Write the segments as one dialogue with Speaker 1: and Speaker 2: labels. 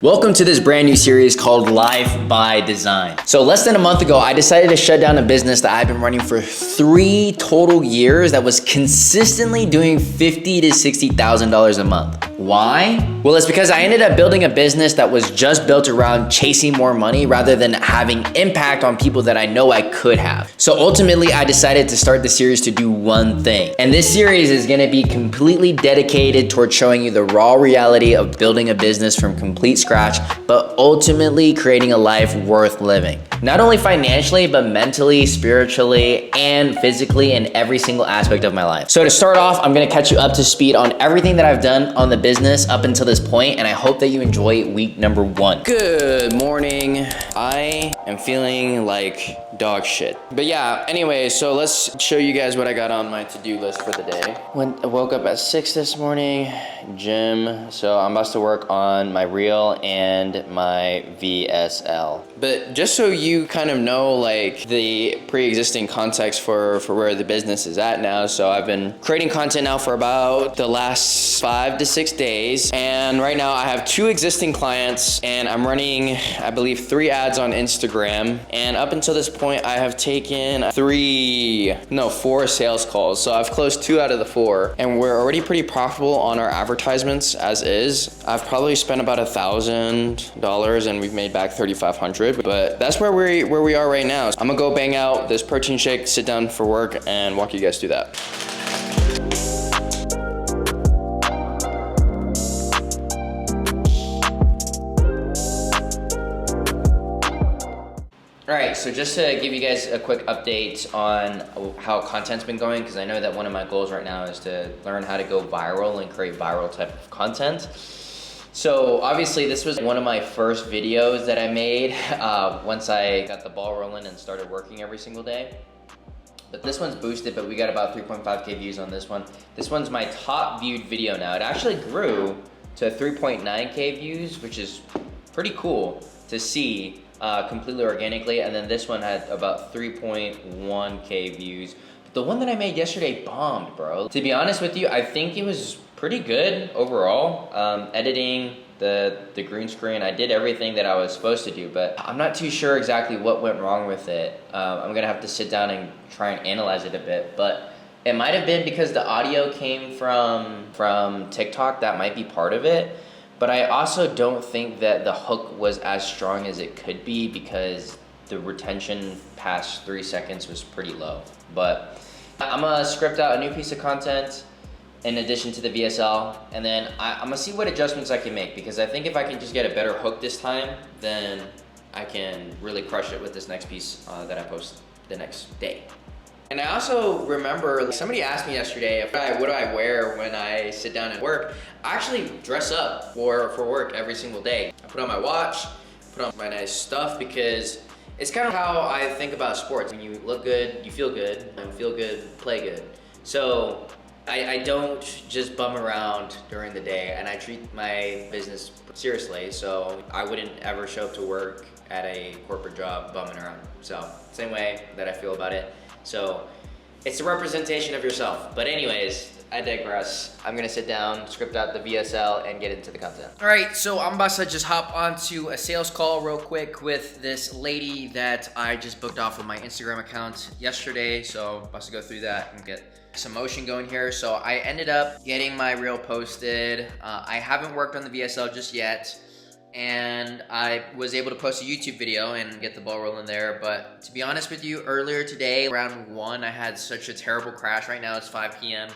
Speaker 1: Welcome to this brand new series called Life by Design. So less than a month ago, I decided to shut down a business that I've been running for 3 total years that was consistently doing $50,000 to $60,000 a month. Why? Well, it's because I ended up building a business that was just built around chasing more money rather than having impact on people that I know I could have. So ultimately, I decided to start the series to do one thing. And this series is gonna be completely dedicated towards showing you the raw reality of building a business from complete scratch, but ultimately creating a life worth living. Not only financially, but mentally, spiritually, and physically in every single aspect of my life. So to start off, I'm gonna catch you up to speed on everything that I've done on the business up until this point, and I hope that you enjoy week number 1. Good morning. I am feeling like dog shit. But yeah, anyway, so let's show you guys what I got on my to-do list for the day. I woke up at 6 this morning, gym. So I'm about to work on my reel and my VSL. But just so you kind of know like the pre-existing context for where the business is at now. So I've been creating content now for about the last 5 to 6 days. And right now I have 2 existing clients and I'm running, I believe, 3 ads on Instagram. And up until this point, I have taken 4 sales calls. So I've closed 2 out of the 4 and we're already pretty profitable on our advertisements as is. I've probably spent about $1,000 and we've made back $3,500, but that's where we are right now. I'm gonna go bang out this protein shake, sit down for work and walk you guys through that. All right, so just to give you guys a quick update on how content's been going, because I know that one of my goals right now is to learn how to go viral and create viral type of content. So obviously this was one of my first videos that I made once I got the ball rolling and started working every single day. But this one's boosted, but we got about 3.5K views on this one. This one's my top viewed video now. It actually grew to 3.9K views, which is pretty cool to see. Completely organically, and then this one had about 3.1K views. But the one that I made yesterday bombed, bro. To be honest with you, I think it was pretty good overall. Editing, the green screen, I did everything that I was supposed to do, but I'm not too sure exactly what went wrong with it. I'm gonna have to sit down and try and analyze it a bit, but it might have been because the audio came from TikTok. That might be part of it. But I also don't think that the hook was as strong as it could be because the retention past 3 seconds was pretty low. But I'm gonna script out a new piece of content in addition to the VSL, and then I'm gonna see what adjustments I can make, because I think if I can just get a better hook this time, then I can really crush it with this next piece that I post the next day. And I also remember somebody asked me yesterday what do I wear when I sit down and work. I actually dress up for work every single day. I put on my watch, put on my nice stuff, because it's kind of how I think about sports. When you look good, you feel good, and feel good, play good. So I don't just bum around during the day, and I treat my business seriously, so I wouldn't ever show up to work at a corporate job bumming around. So same way that I feel about it. So it's a representation of yourself. But anyways, I digress. I'm gonna sit down, script out the VSL, and get into the content. All right, so I'm about to just hop onto a sales call real quick with this lady that I just booked off of my Instagram account yesterday. So I'm about to go through that and get some motion going here. So I ended up getting my reel posted. I haven't worked on the VSL just yet. And I was able to post a YouTube video and get the ball rolling there. But to be honest with you, earlier today, around 1, I had such a terrible crash. Right now it's 5 p.m.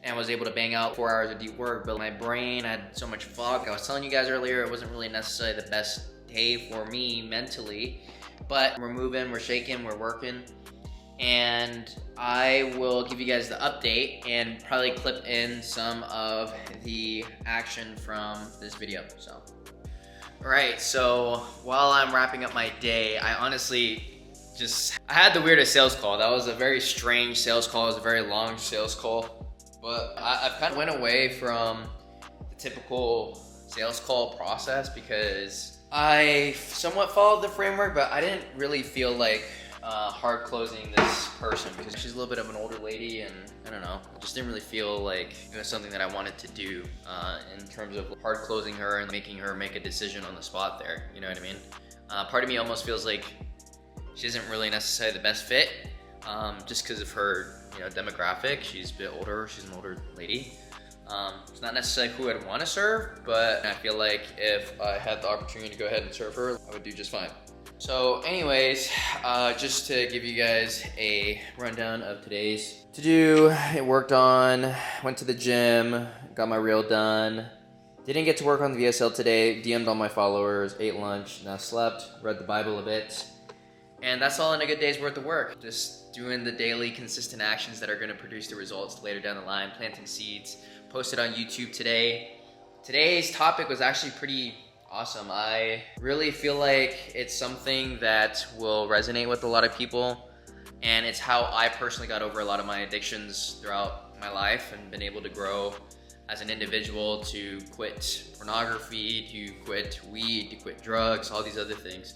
Speaker 1: and was able to bang out 4 hours of deep work. But my brain had so much fog. I was telling you guys earlier, it wasn't really necessarily the best day for me mentally. But we're moving, we're shaking, we're working. And I will give you guys the update and probably clip in some of the action from this video. So. Alright, so while I'm wrapping up my day, I honestly I had the weirdest sales call. That was a very strange sales call. It was a very long sales call. But I've kind of went away from the typical sales call process because I somewhat followed the framework, but I didn't really feel like hard closing this person because she's a little bit of an older lady, and I don't know, I just didn't really feel like it was something that I wanted to do in terms of hard closing her and making her make a decision on the spot there, you know what I mean? Part of me almost feels like she isn't really necessarily the best fit, just because of her, you know, demographic. She's a bit older, she's an older lady. It's not necessarily who I'd want to serve, but I feel like if I had the opportunity to go ahead and serve her, I would do just fine. So anyways, just to give you guys a rundown of today's to-do, I worked on, went to the gym, got my reel done, didn't get to work on the VSL today, DM'd all my followers, ate lunch, now slept, read the Bible a bit, and that's all in a good day's worth of work. Just doing the daily consistent actions that are gonna produce the results later down the line, planting seeds, posted on YouTube today. Today's topic was actually pretty awesome. I really feel like it's something that will resonate with a lot of people, and it's how I personally got over a lot of my addictions throughout my life and been able to grow as an individual, to quit pornography, to quit weed, to quit drugs, all these other things.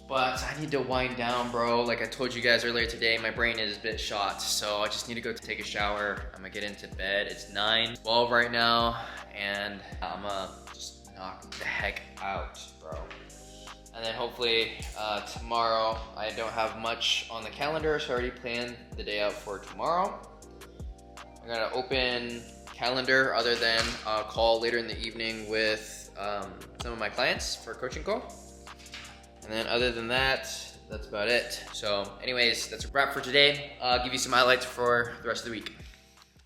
Speaker 1: But I need to wind down, bro. Like I told you guys earlier today, my brain is a bit shot, so I just need to go take a shower. I'm gonna get into bed. It's 9:12 right now, and I'm gonna just knock the heck out, bro. And then hopefully tomorrow, I don't have much on the calendar, so I already planned the day out for tomorrow. I got an open calendar other than a call later in the evening with some of my clients for a coaching call. And then other than that, that's about it. So anyways, that's a wrap for today. I'll give you some highlights for the rest of the week.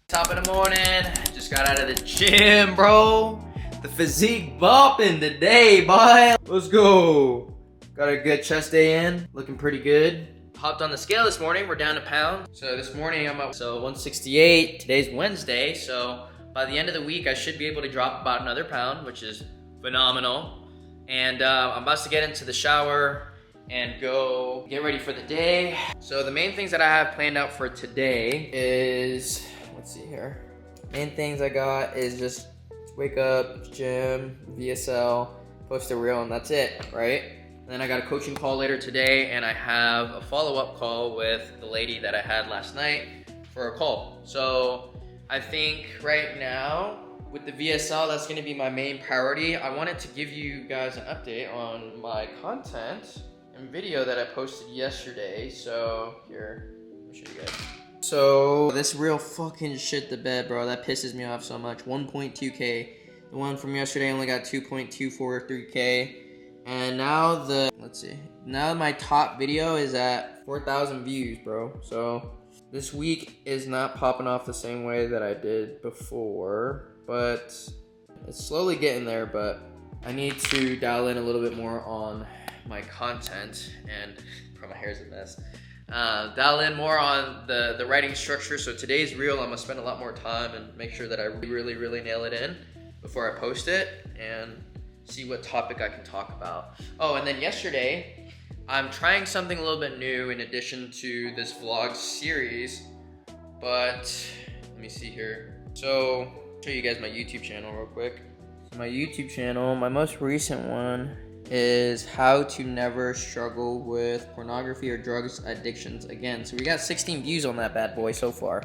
Speaker 1: Top of the morning, just got out of the gym, bro. The physique bumping today, boy. Let's go. Got a good chest day in, looking pretty good. Hopped on the scale this morning, we're down a pound. So this morning I'm up, 168. Today's Wednesday, so by the end of the week, I should be able to drop about another pound, which is phenomenal. And I'm about to get into the shower and go get ready for the day. So the main things that I have planned out for today is, let's see here. Main things I got is just wake up, gym, VSL, post a reel, and that's it, right? And then I got a coaching call later today, and I have a follow-up call with the lady that I had last night for a call. So I think right now, with the VSL, that's gonna be my main priority. I wanted to give you guys an update on my content and video that I posted yesterday. So here, let me show you guys. So this reel fucking shit the bed, bro. That pisses me off so much. 1.2K. The one from yesterday only got 2.243K. And now let's see. Now my top video is at 4,000 views, bro. So this week is not popping off the same way that I did before, but it's slowly getting there. But I need to dial in a little bit more on my content, and bro, my hair's a mess. Dial in more on the writing structure. So today's reel, I'm gonna spend a lot more time and make sure that I really nail it in before I post it and see what topic I can talk about. Oh, and then yesterday, I'm trying something a little bit new in addition to this vlog series, but let me see here. So, I'll show you guys my YouTube channel real quick. So my YouTube channel, my most recent one is how to never struggle with pornography or drugs addictions again. So we got 16 views on that bad boy so far.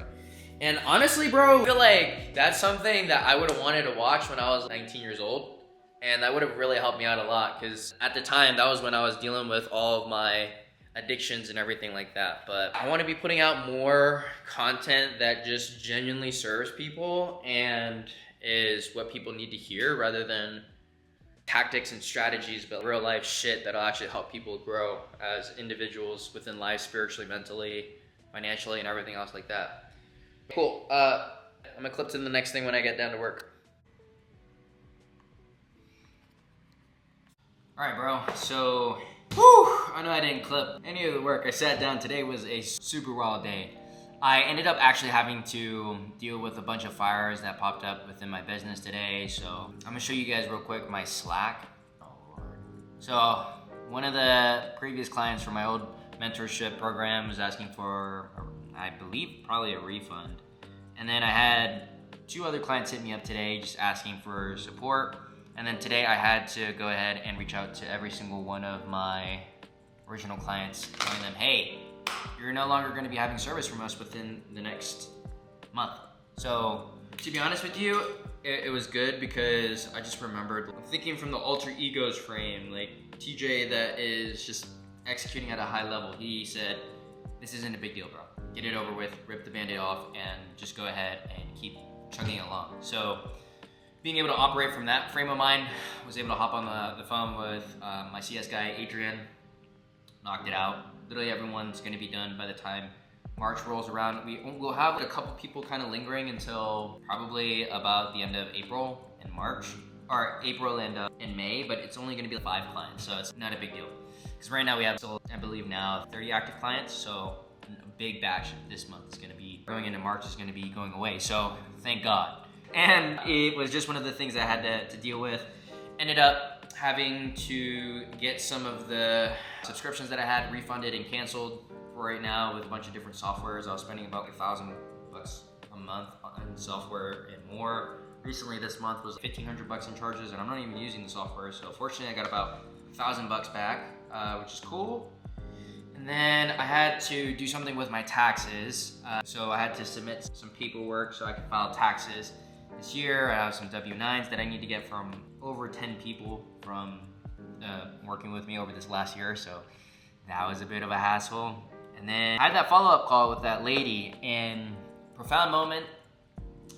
Speaker 1: And honestly, bro, I feel like that's something that I would have wanted to watch when I was 19 years old. And that would have really helped me out a lot, because at the time, that was when I was dealing with all of my addictions and everything like that. But I want to be putting out more content that just genuinely serves people and is what people need to hear, rather than tactics and strategies, but real life shit that'll actually help people grow as individuals within life, spiritually, mentally, financially, and everything else like that. Cool. I'm gonna clip to the next thing when I get down to work. Alright, bro, so I know I didn't clip any of the work. I sat down. Today was a super wild day. I ended up actually having to deal with a bunch of fires that popped up within my business today. So I'm gonna show you guys real quick my Slack. So one of the previous clients from my old mentorship program was asking for, I believe, probably a refund. And then I had 2 other clients hit me up today just asking for support. And then today I had to go ahead and reach out to every single one of my original clients, telling them, hey, you're no longer going to be having service from us within the next month. So to be honest with you, it was good because I just remembered, I'm thinking from the alter egos frame, like TJ that is just executing at a high level. He said, this isn't a big deal, bro. Get it over with, rip the Band-Aid off, and just go ahead and keep chugging along. So being able to operate from that frame of mind, was able to hop on the phone with my CS guy, Adrian, knocked it out. Literally everyone's gonna be done by the time March rolls around. We'll have a couple people kind of lingering until probably about the end of April and March, or April and May, but it's only gonna be 5 clients, so it's not a big deal. Because right now we have still, I believe now, 30 active clients, so a big batch this month is gonna be, going into March is gonna be going away, so thank God. And it was just one of the things I had to deal with. Ended up having to get some of the subscriptions that I had refunded and canceled for right now with a bunch of different softwares. I was spending about $1,000 a month on software and more. Recently this month was $1,500 in charges, and I'm not even using the software, so fortunately I got about $1,000 back, which is cool. And then I had to do something with my taxes. So I had to submit some paperwork so I could file taxes this year. I have some W-9s that I need to get from over 10 people from working with me over this last year, so that was a bit of a hassle. And then I had that follow-up call with that lady, and profound moment.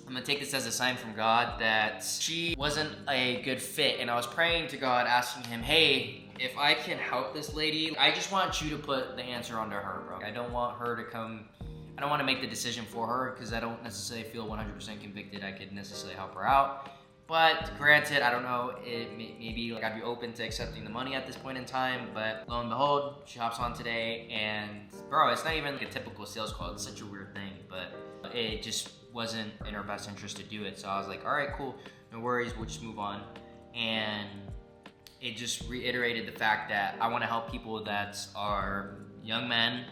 Speaker 1: I'm gonna take this as a sign from God that she wasn't a good fit, and I was praying to God, asking him, hey, if I can help this lady, I just want you to put the answer onto her, bro. I don't want her to come, I don't want to make the decision for her because I don't necessarily feel 100% convicted I could necessarily help her out. But granted, I don't know, maybe like I'd be open to accepting the money at this point in time, but lo and behold, she hops on today, and bro, it's not even like a typical sales call. It's such a weird thing, but it just wasn't in her best interest to do it. So I was like, all right, cool, no worries, we'll just move on. And it just reiterated the fact that I want to help people that are young men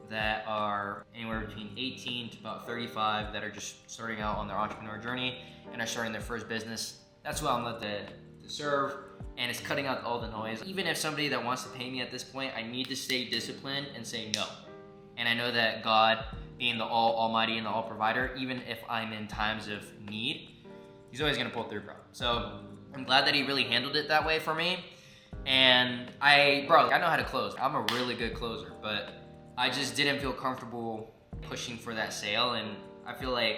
Speaker 1: that are anywhere between 18 to about 35 that are just starting out on their entrepreneur journey and are starting their first business. That's what I'm led to serve, and it's cutting out all the noise. Even if somebody that wants to pay me at this point, I need to stay disciplined and say no. And I know that God, being the almighty and the all provider, even if I'm in times of need, he's always gonna pull through, bro. So I'm glad that he really handled it that way for me. And I know how to close. I'm a really good closer, but I just didn't feel comfortable pushing for that sale, and I feel like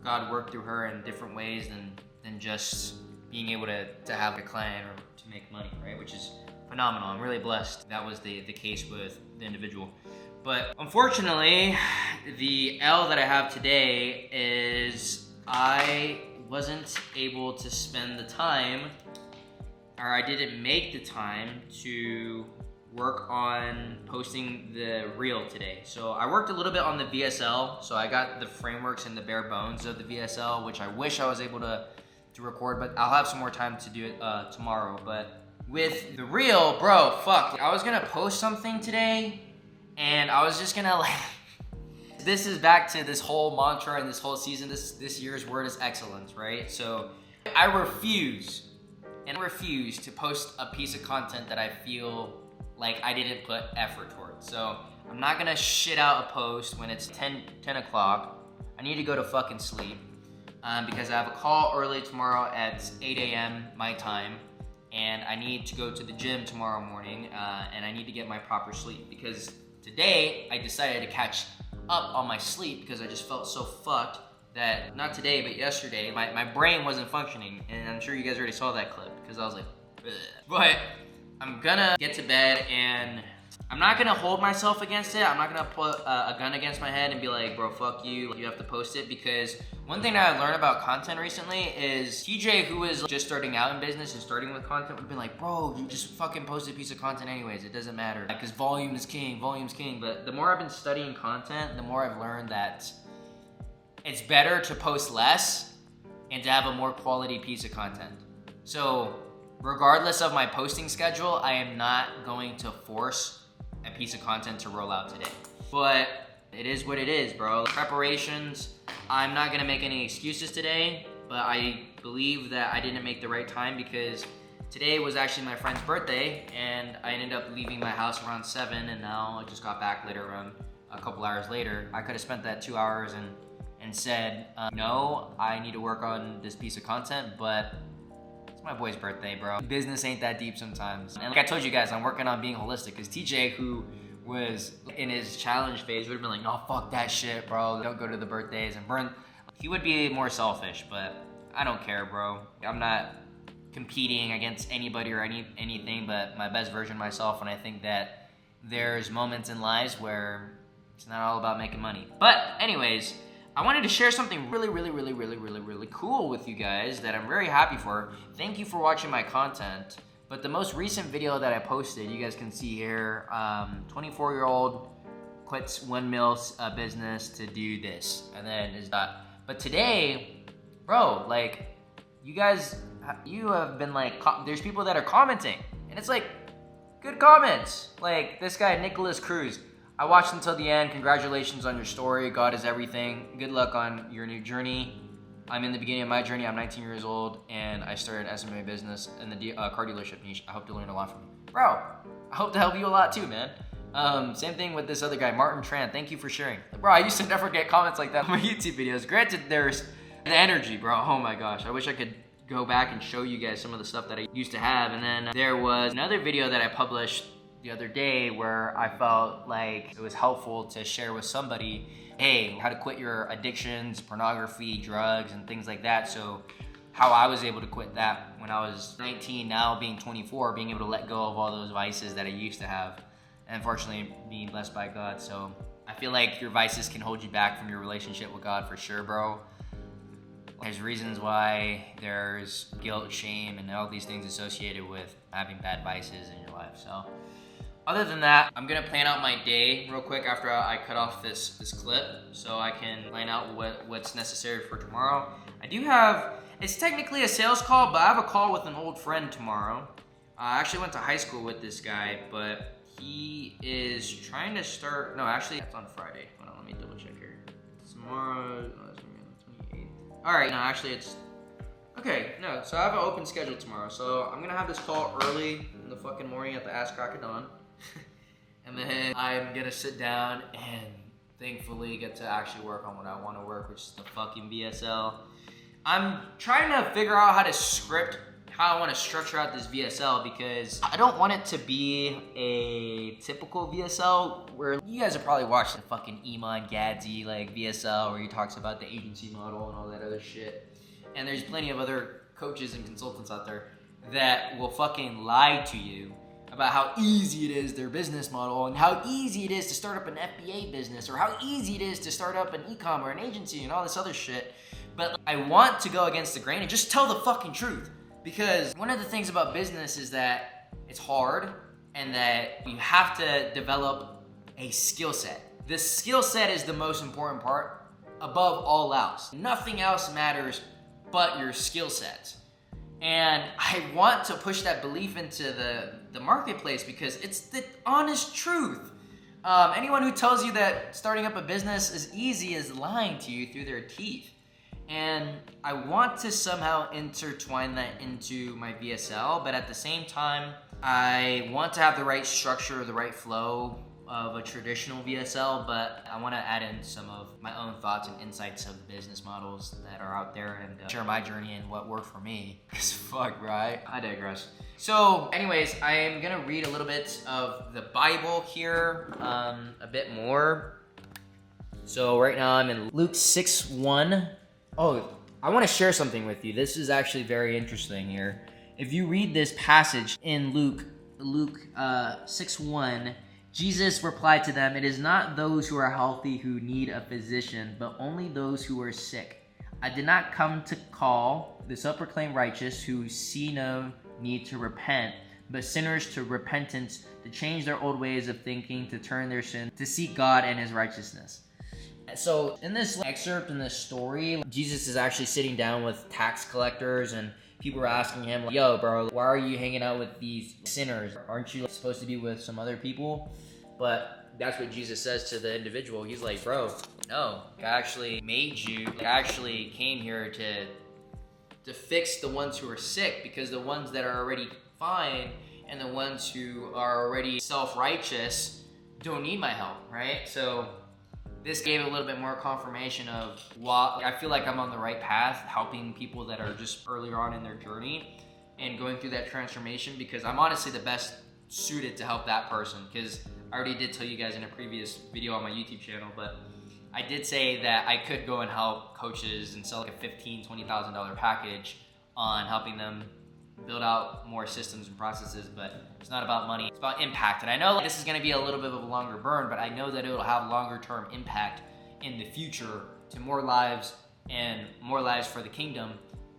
Speaker 1: God worked through her in different ways than just being able to have a client or to make money, right? Which is phenomenal. I'm really blessed that was the case with the individual. But unfortunately, the L that I have today is I wasn't able to spend the time, or I didn't make the time to work on posting the reel today. So I worked a little bit on the VSL, so I got the frameworks and the bare bones of the VSL, which I wish I was able to record, but I'll have some more time to do it tomorrow. But with the reel, bro, fuck, I was gonna post something today, and I was just gonna like, this is back to this whole mantra and this whole season, this year's word is excellence, right? So I refuse to post a piece of content that I feel like I didn't put effort towards. So I'm not gonna shit out a post when it's 10 o'clock. I need to go to fucking sleep because I have a call early tomorrow at 8 a.m. my time, and I need to go to the gym tomorrow morning, and I need to get my proper sleep because today I decided to catch up on my sleep because I just felt so fucked that, not today, but yesterday, my brain wasn't functioning, and I'm sure you guys already saw that clip because I was like, ugh. But I'm gonna get to bed, and I'm not gonna hold myself against it. I'm not gonna put a gun against my head and be like, bro, fuck you, you have to post it, because one thing that I learned about content recently is TJ, who is just starting out in business and starting with content, would have been like, bro, you just fucking post a piece of content anyways, it doesn't matter, because volume is king. But the more I've been studying content, the more I've learned that it's better to post less and to have a more quality piece of content. So regardless of my posting schedule, I am not going to force a piece of content to roll out today. But it is what it is, bro. Preparations, I'm not gonna make any excuses today, but I believe that I didn't make the right time because today was actually my friend's birthday, and I ended up leaving my house around 7, and now I just got back later around a couple hours later. I could have spent that 2 hours and said, no, I need to work on this piece of content, but it's my boy's birthday, bro. Business ain't that deep sometimes. And like I told you guys, I'm working on being holistic, because TJ, who was in his challenge phase, would have been like, no, fuck that shit, bro. Don't go to the birthdays and burn. He would be more selfish, but I don't care, bro. I'm not competing against anybody or anything but my best version of myself, and I think that there's moments in lives where it's not all about making money. But anyways, I wanted to share something really cool with you guys that I'm very happy for. Thank you for watching my content. But the most recent video that I posted, you guys can see here, 24-year-old quits 1 mil business to do this, and then is that. But today, bro, like, you guys, you have been like, there's people that are commenting, and it's like, good comments. Like this guy, Nicholas Cruz. I watched until the end. Congratulations on your story. God is everything. Good luck on your new journey. I'm in the beginning of my journey. I'm 19 years old, and I started an SMA business in the car dealership niche. I hope to learn a lot from you. Bro, I hope to help you a lot too, man. Same thing with this other guy, Martin Tran. Thank you for sharing. Bro, I used to never get comments like that on my YouTube videos. Granted, there's the energy, bro. Oh my gosh. I wish I could go back and show you guys some of the stuff that I used to have. And then there was another video that I published the other day where I felt like it was helpful to share with somebody, hey, how to quit your addictions, pornography, drugs, and things like that. So how I was able to quit that when I was 19, now being 24, being able to let go of all those vices that I used to have. And unfortunately, being blessed by God. So I feel like your vices can hold you back from your relationship with God for sure, bro. There's reasons why there's guilt, shame, and all these things associated with having bad vices in your life. So other than that, I'm gonna plan out my day real quick after I cut off this clip so I can plan out what's necessary for tomorrow. I do have, it's technically a sales call, but I have a call with an old friend tomorrow. I actually went to high school with this guy, but he is trying to start, no, actually, it's on Friday. Hold on, let me double check here. Tomorrow, no, it's gonna be on the 28th. All right, no, actually it's, okay, no, so I have an open schedule tomorrow. So I'm gonna have this call early in the fucking morning at the ass crack of dawn. And then I'm gonna sit down and thankfully get to actually work on what I wanna work, which is the fucking VSL. I'm trying to figure out how to script, how I wanna structure out this VSL, because I don't want it to be a typical VSL where you guys have probably watched the fucking Iman Gadzi like VSL where he talks about the agency model and all that other shit. And there's plenty of other coaches and consultants out there that will fucking lie to you about how easy it is, their business model, and how easy it is to start up an FBA business, or how easy it is to start up an e-com or an agency and all this other shit. But I want to go against the grain and just tell the fucking truth. Because one of the things about business is that it's hard and that you have to develop a skill set. The skill set is the most important part above all else. Nothing else matters but your skill set. And I want to push that belief into the marketplace because it's the honest truth. Anyone who tells you that starting up a business is easy is lying to you through their teeth. And I want to somehow intertwine that into my VSL, but at the same time, I want to have the right structure, the right flow of a traditional VSL, but I want to add in some of my own thoughts and insights of business models that are out there and share my journey and what worked for me. Because fuck, right? I digress. So anyways, I am going to read a little bit of the Bible here, a bit more. So right now I'm in Luke 6:1. Oh, I want to share something with you. This is actually very interesting here. If you read this passage in Luke 6:1, Jesus replied to them, "It is not those who are healthy who need a physician, but only those who are sick. I did not come to call the self-proclaimed righteous who see no need to repent, but sinners to repentance, to change their old ways of thinking, to turn their sin, to seek God and His righteousness." So in this excerpt, in this story, Jesus is actually sitting down with tax collectors, and people are asking him, like, yo, bro, why are you hanging out with these sinners? Aren't you supposed to be with some other people? But that's what Jesus says to the individual. He's like, bro, no, I actually made you, I actually came here to fix the ones who are sick, because the ones that are already fine, and the ones who are already self-righteous don't need my help, right? So this gave a little bit more confirmation of why I feel like I'm on the right path, helping people that are just earlier on in their journey and going through that transformation, because I'm honestly the best suited to help that person. Because I already did tell you guys in a previous video on my YouTube channel, but I did say that I could go and help coaches and sell like a $15,000, $20,000 package on helping them build out more systems and processes, but it's not about money, it's about impact. And I know this is gonna be a little bit of a longer burn, but I know that it'll have longer term impact in the future to more lives and more lives for the kingdom,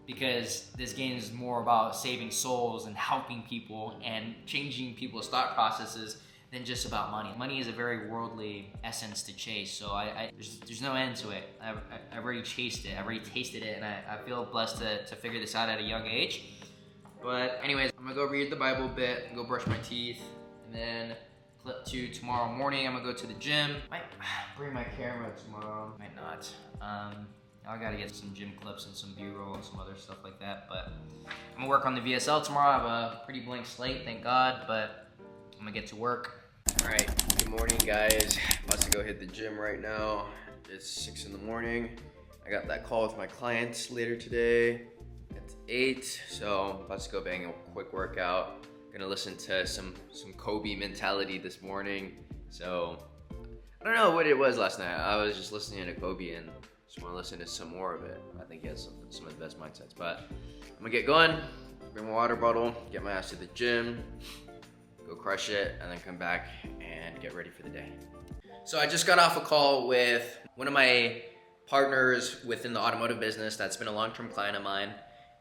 Speaker 1: because this game is more about saving souls and helping people and changing people's thought processes than just about money. Money is a very worldly essence to chase, so there's no end to it. I've already chased it, I've already tasted it, and I feel blessed to figure this out at a young age. But anyways, I'm gonna go read the Bible a bit and go brush my teeth, and then clip to tomorrow morning. I'm gonna go to the gym. Might bring my camera tomorrow, might not. I gotta get some gym clips and some B-roll and some other stuff like that, but I'm gonna work on the VSL tomorrow. I have a pretty blank slate, thank God, but I'm gonna get to work.
Speaker 2: All right, good morning guys. About to go hit the gym right now. It's 6 in the morning. I got that call with my clients later today at 8, so I'm about to go bang a quick workout. Gonna listen to some Kobe mentality this morning. So I don't know what it was last night. I was just listening to Kobe and just want to listen to some more of it. I think he has some of the best mindsets. But I'm gonna get going, bring my water bottle, get my ass to the gym, go crush it, and then come back and get ready for the day. So I just got off a call with one of my partners within the automotive business that's been a long-term client of mine,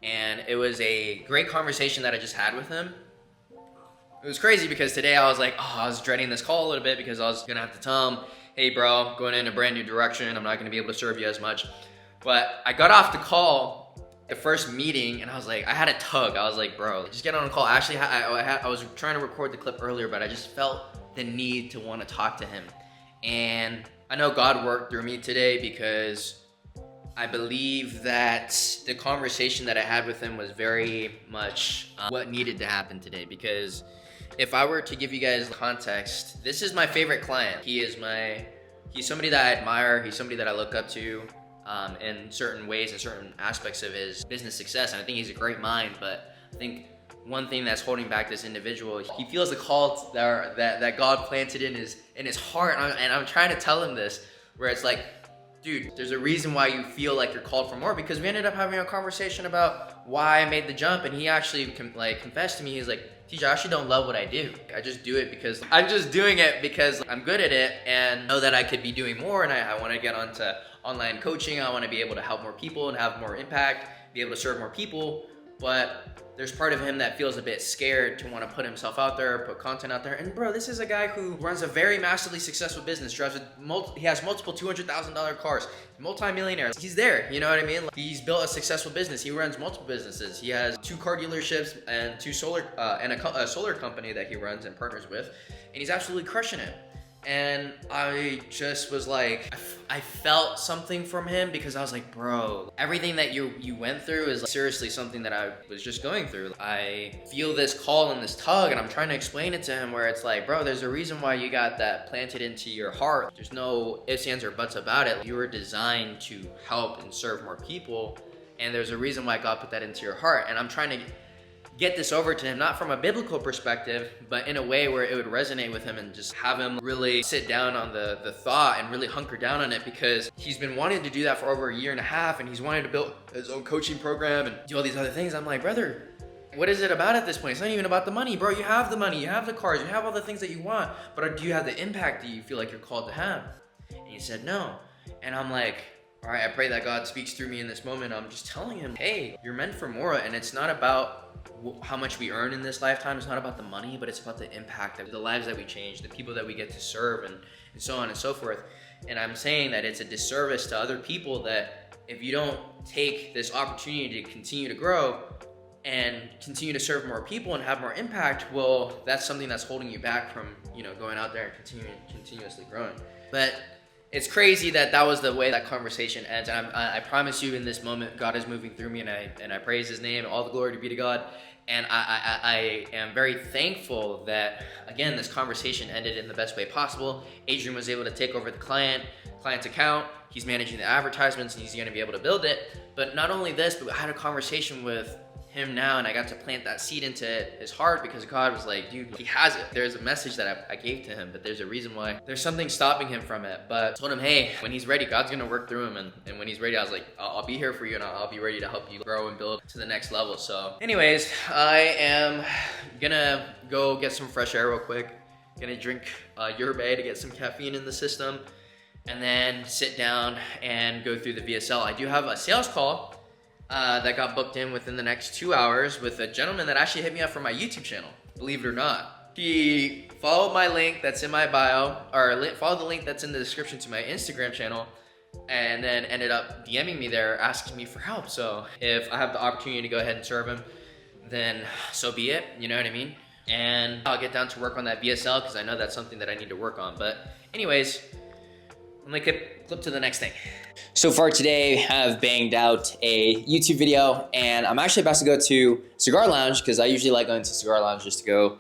Speaker 2: and it was a great conversation that I just had with him. It was crazy because today I was like, I was dreading this call a little bit because I was gonna have to tell him, hey bro, going in a brand new direction, I'm not gonna be able to serve you as much. But I got off the call, the first meeting, and I was like, I had a tug. I was like, bro, just get on a call. Actually, I was trying to record the clip earlier, but I just felt the need to want to talk to him. And I know God worked through me today because I believe that the conversation that I had with him was very much what needed to happen today. Because if I were to give you guys context, this is my favorite client. He's somebody that I admire. He's somebody that I look up to in certain ways and certain aspects of his business success. And I think he's a great mind, but I think one thing that's holding back this individual, he feels the call that God planted in his heart. And I'm trying to tell him this, where it's like, dude, there's a reason why you feel like you're called for more, because we ended up having a conversation about why I made the jump, and he actually confessed to me. He's like, TJ, I actually don't love what I do. I just do it because I'm just doing it because I'm good at it and know that I could be doing more, and I want to get onto online coaching. I want to be able to help more people and have more impact, be able to serve more people. But there's part of him that feels a bit scared to want to put himself out there, put content out there. And bro, this is a guy who runs a very massively successful business, he has multiple $200,000 cars, multi-millionaire. He's there, you know what I mean? He's built a successful business. He runs multiple businesses. He has 2 car dealerships and 2 solar, and a solar company that he runs and partners with. And he's absolutely crushing it. And I just was like, I felt something from him, because I was like, bro, everything that you went through is seriously something that I was just going through. I feel this call and this tug, and I'm trying to explain it to him, where it's like, bro, there's a reason why you got that planted into your heart. There's no ifs, ands, or buts about it. You were designed to help and serve more people, and there's a reason why God put that into your heart. And I'm trying to get this over to him, not from a biblical perspective, but in a way where it would resonate with him, and just have him really sit down on the thought and really hunker down on it, because he's been wanting to do that for over 1.5 years, and he's wanting to build his own coaching program and do all these other things. I'm like, brother, what is it about at this point? It's not even about the money, bro. You have the money, you have the cars, you have all the things that you want, but do you have the impact that you feel like you're called to have? And he said no. And I'm like, all right, I pray that God speaks through me in this moment. I'm just telling him, hey, you're meant for more, and it's not about how much we earn in this lifetime. It's not about the money, but it's about the impact of the lives that we change, the people that we get to serve, and so on and so forth. And I'm saying that it's a disservice to other people that if you don't take this opportunity to continue to grow and continue to serve more people and have more impact, well, that's something that's holding you back from, going out there and continuously growing. But it's crazy that was the way that conversation ends. And I promise you, in this moment, God is moving through me, and I praise his name. All the glory to be to God.
Speaker 1: And I am very thankful that, again, this conversation ended in the best way possible. Adrian was able to take over the client's account. He's managing the advertisements and he's gonna be able to build it. But not only this, but I had a conversation with him now, and I got to plant that seed into his heart, because God was like, dude, he has it. There's a message that I gave to him, but there's a reason why. There's something stopping him from it. But I told him, hey, when he's ready, God's gonna work through him. And when he's ready, I was like, I'll be here for you, and I'll be ready to help you grow and build to the next level. So anyways, I am gonna go get some fresh air real quick. Gonna drink yerba to get some caffeine in the system, and then sit down and go through the VSL. I do have a sales call that got booked in within the next 2 hours with a gentleman that actually hit me up from my YouTube channel, believe it or not. He followed my link that's in my bio, or followed the link that's in the description to my Instagram channel, and then ended up DMing me there, asking me for help. So if I have the opportunity to go ahead and serve him, then so be it, you know what I mean? And I'll get down to work on that VSL, because I know that's something that I need to work on. But anyways, let me clip to the next thing. So far today, I've banged out a YouTube video, and I'm actually about to go to Cigar Lounge, because I usually like going to Cigar Lounge just to go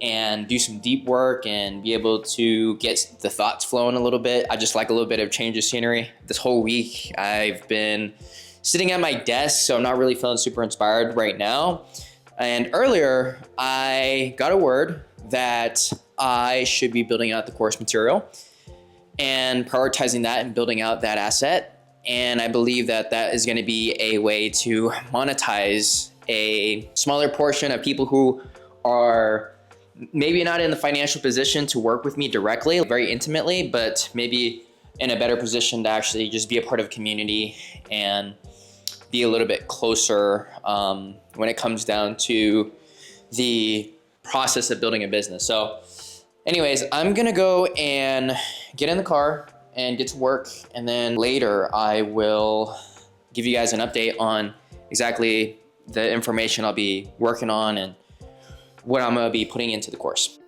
Speaker 1: and do some deep work and be able to get the thoughts flowing a little bit. I just like a little bit of change of scenery. This whole week, I've been sitting at my desk, so I'm not really feeling super inspired right now. And earlier, I got a word that I should be building out the course material and prioritizing that and building out that asset. And I believe that that is going to be a way to monetize a smaller portion of people who are maybe not in the financial position to work with me directly, very intimately, but maybe in a better position to actually just be a part of a community and be a little bit closer when it comes down to the process of building a business. So anyways, I'm gonna go and get in the car and get to work, and then later I will give you guys an update on exactly the information I'll be working on and what I'm gonna be putting into the course.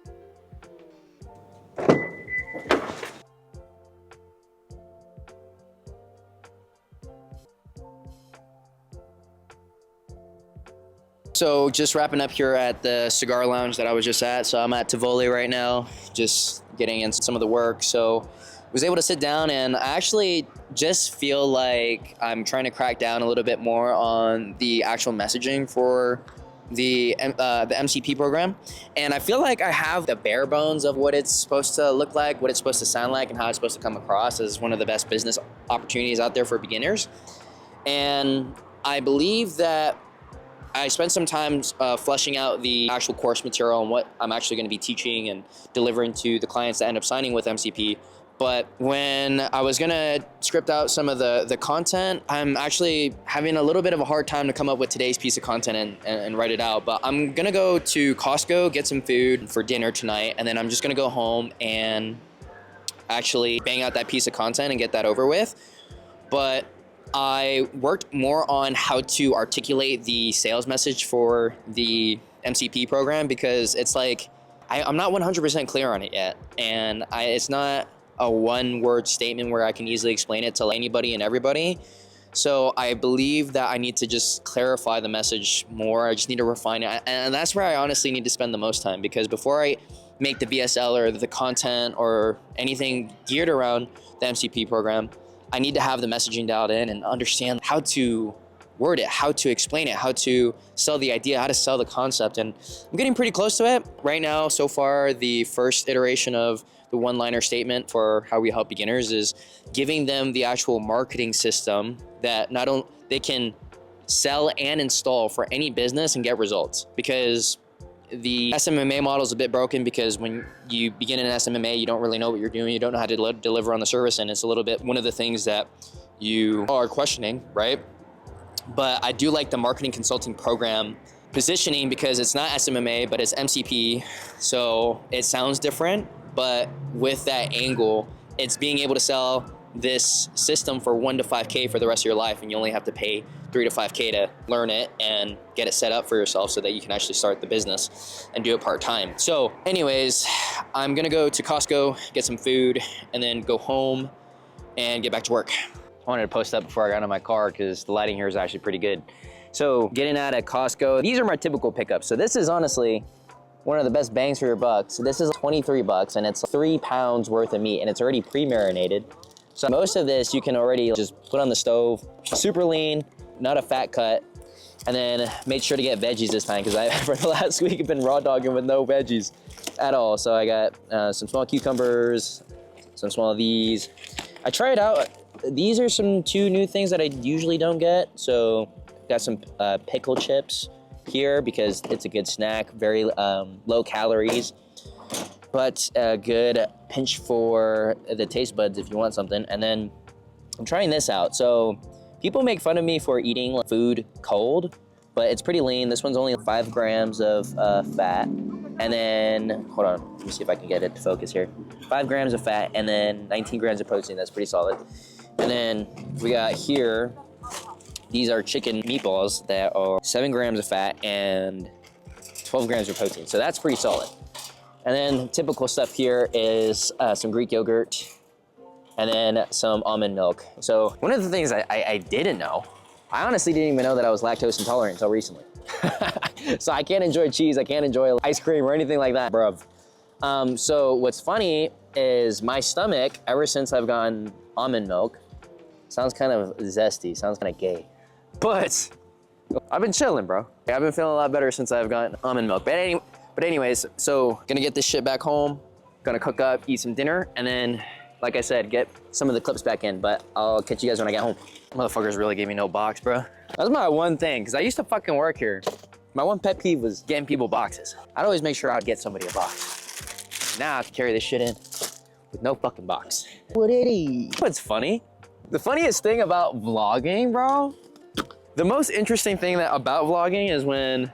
Speaker 1: So just wrapping up here at the Cigar Lounge that I was just at. So I'm at Tivoli right now, just getting into some of the work. So I was able to sit down, and I actually just feel like I'm trying to crack down a little bit more on the actual messaging for the MCP program. And I feel like I have the bare bones of what it's supposed to look like, what it's supposed to sound like, and how it's supposed to come across as one of the best business opportunities out there for beginners. And I believe that I spent some time fleshing out the actual course material and what I'm actually going to be teaching and delivering to the clients that end up signing with MCP. But when I was going to script out some of the content, I'm actually having a little bit of a hard time to come up with today's piece of content and write it out. But I'm going to go to Costco, get some food for dinner tonight, and then I'm just going to go home and actually bang out that piece of content and get that over with. But I worked more on how to articulate the sales message for the MCP program, because it's like I'm not 100% clear on it yet, and it's not a one-word statement where I can easily explain it to anybody and everybody. So I believe that I need to just clarify the message more. I just need to refine it, and that's where I honestly need to spend the most time, because before I make the VSL or the content or anything geared around the MCP program, I need to have the messaging dialed in and understand how to word it, how to explain it, how to sell the idea, how to sell the concept. And I'm getting pretty close to it. Right now, so far, the first iteration of the one-liner statement for how we help beginners is giving them the actual marketing system that not only they can sell and install for any business and get results. Because the SMMA model is a bit broken, because when you begin in SMMA, you don't really know what you're doing. You don't know how to deliver on the service, and it's a little bit one of the things that you are questioning, right? But I do like the marketing consulting program positioning, because it's not SMMA, but it's MCP. So it sounds different, but with that angle, it's being able to sell this system for $1 to $5K for the rest of your life, and you only have to pay $3 to $5K to learn it and get it set up for yourself so that you can actually start the business and do it part-time. So anyways, I'm gonna go to Costco, get some food, and then go home and get back to work. I wanted to post that before I got in my car, because the lighting here is actually pretty good. So getting out at Costco, these are my typical pickups. So this is honestly one of the best bangs for your buck. So this is 23 bucks and it's 3 pounds worth of meat and it's already pre-marinated. So most of this you can already just put on the stove. Super lean, not a fat cut. And then made sure to get veggies this time because I, for the last week, I've been raw dogging with no veggies at all. So I got some small cucumbers, some small of these. I tried out, these are some 2 new things that I usually don't get. So got some pickle chips here because it's a good snack, very low calories, but a good pinch for the taste buds if you want something. And then I'm trying this out. So people make fun of me for eating food cold, but it's pretty lean. This one's only 5 grams of fat. And then, hold on, let me see if I can get it to focus here. 5 grams of fat and then 19 grams of protein. That's pretty solid. And then we got here, these are chicken meatballs that are 7 grams of fat and 12 grams of protein. So that's pretty solid. And then typical stuff here is some Greek yogurt and then some almond milk. So one of the things I didn't know, I honestly didn't even know that I was lactose intolerant until recently. So I can't enjoy cheese, I can't enjoy ice cream or anything like that, bruv. So what's funny is my stomach, ever since I've gotten almond milk, sounds kind of zesty, sounds kind of gay. But I've been chilling, bro. I've been feeling a lot better since I've gotten almond milk. But anyways, so gonna get this shit back home, gonna cook up, eat some dinner, and then, like I said, get some of the clips back in, but I'll catch you guys when I get home. Motherfuckers really gave me no box, bro. That's my one thing, because I used to fucking work here. My one pet peeve was getting people boxes. I'd always make sure I'd get somebody a box. Now I have to carry this shit in with no fucking box. What it is? What's funny? The funniest thing about vlogging, bro, the most interesting thing about vlogging is when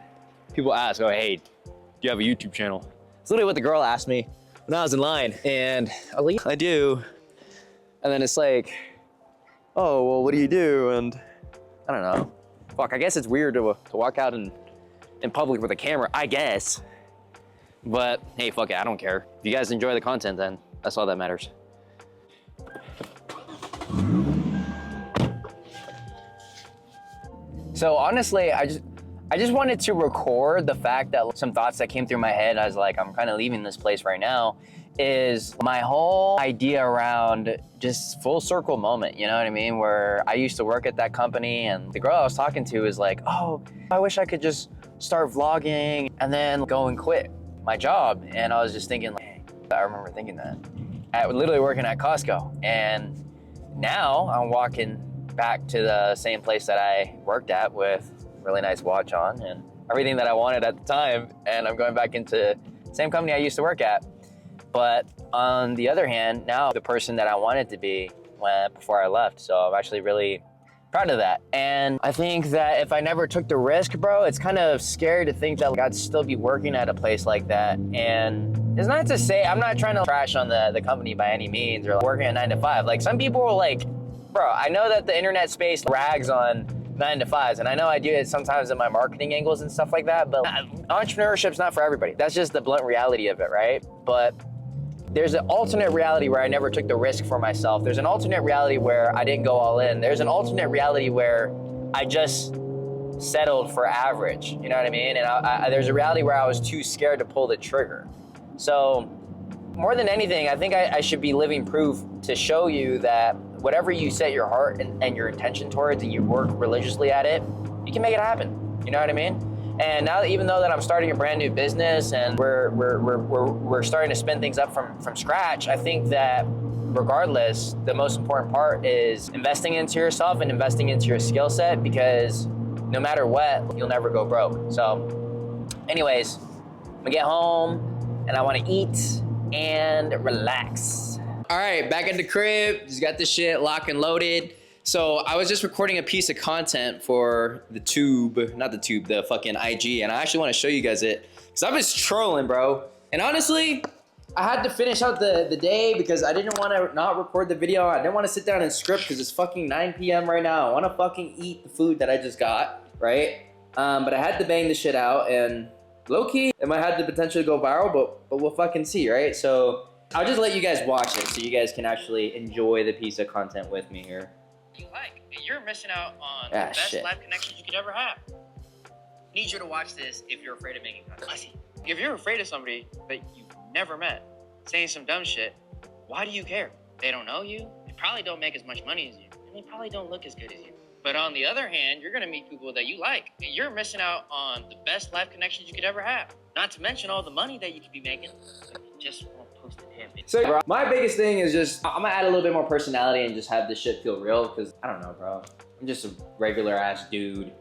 Speaker 1: people ask, oh, hey, do you have a YouTube channel? It's literally what the girl asked me when I was in line, and I was like, I do. And then it's like, oh, well, what do you do? And I don't know. Fuck, I guess it's weird to walk out in public with a camera, I guess. But hey, fuck it, I don't care. If you guys enjoy the content, then that's all that matters. So honestly, I just wanted to record the fact that some thoughts that came through my head, I was like, I'm kind of leaving this place right now, is my whole idea around just full circle moment, you know what I mean? Where I used to work at that company and the girl I was talking to is like, oh, I wish I could just start vlogging and then go and quit my job. And I was just thinking, like, I remember thinking that. I was literally working at Costco, and now I'm walking back to the same place that I worked at with a really nice watch on and everything that I wanted at the time, and I'm going back into the same company I used to work at. But on the other hand, now the person that I wanted to be before I left, so I'm actually really proud of that. And I think that if I never took the risk, bro, it's kind of scary to think that I'd still be working at a place like that. And it's not to say, I'm not trying to trash on the company by any means or working at 9 to 5. Like, some people are like, bro, I know that the internet space rags on 9 to 5s, and I know I do it sometimes in my marketing angles and stuff like that, but entrepreneurship's not for everybody. That's just the blunt reality of it, right? But there's an alternate reality where I never took the risk for myself. There's an alternate reality where I didn't go all in. There's an alternate reality where I just settled for average, you know what I mean? And there's a reality where I was too scared to pull the trigger. So more than anything, I think I should be living proof to show you that whatever you set your heart and your intention towards and you work religiously at it, you can make it happen, you know what I mean? And now, even though that I'm starting a brand new business and we're starting to spin things up from scratch, I think that regardless, the most important part is investing into yourself and investing into your skill set, because no matter what, you'll never go broke. So anyways, I'm gonna get home and I wanna eat and relax. All right, back at the crib, just got this shit locked and loaded. So I was just recording a piece of content for the the fucking IG, and I actually want to show you guys it, because I've been trolling, bro. And honestly, I had to finish out the day because I didn't want to not record the video. I didn't want to sit down and script because it's fucking 9 p.m. right now. I want to fucking eat the food that I just got, right? But I had to bang this shit out, and low-key, it might have the potential to go viral, but we'll fucking see, right? So I'll just let you guys watch it so you guys can actually enjoy the piece of content with me here.
Speaker 3: you like. You're missing out on the
Speaker 1: Ah,
Speaker 3: best
Speaker 1: shit.
Speaker 3: live connections you could ever have. Need you to watch this if you're afraid of making content. If you're afraid of somebody that you've never met saying some dumb shit, why do you care? They don't know you, they probably don't make as much money as you, and they probably don't look as good as you. But on the other hand, you're gonna meet people that you like. You're missing out on the best live connections you could ever have. Not to mention all the money that you could be making, but you just won't post a damn video.
Speaker 1: So, bro, my biggest thing is just I'm gonna add a little bit more personality and just have this shit feel real. Cause I don't know, bro. I'm just a regular ass dude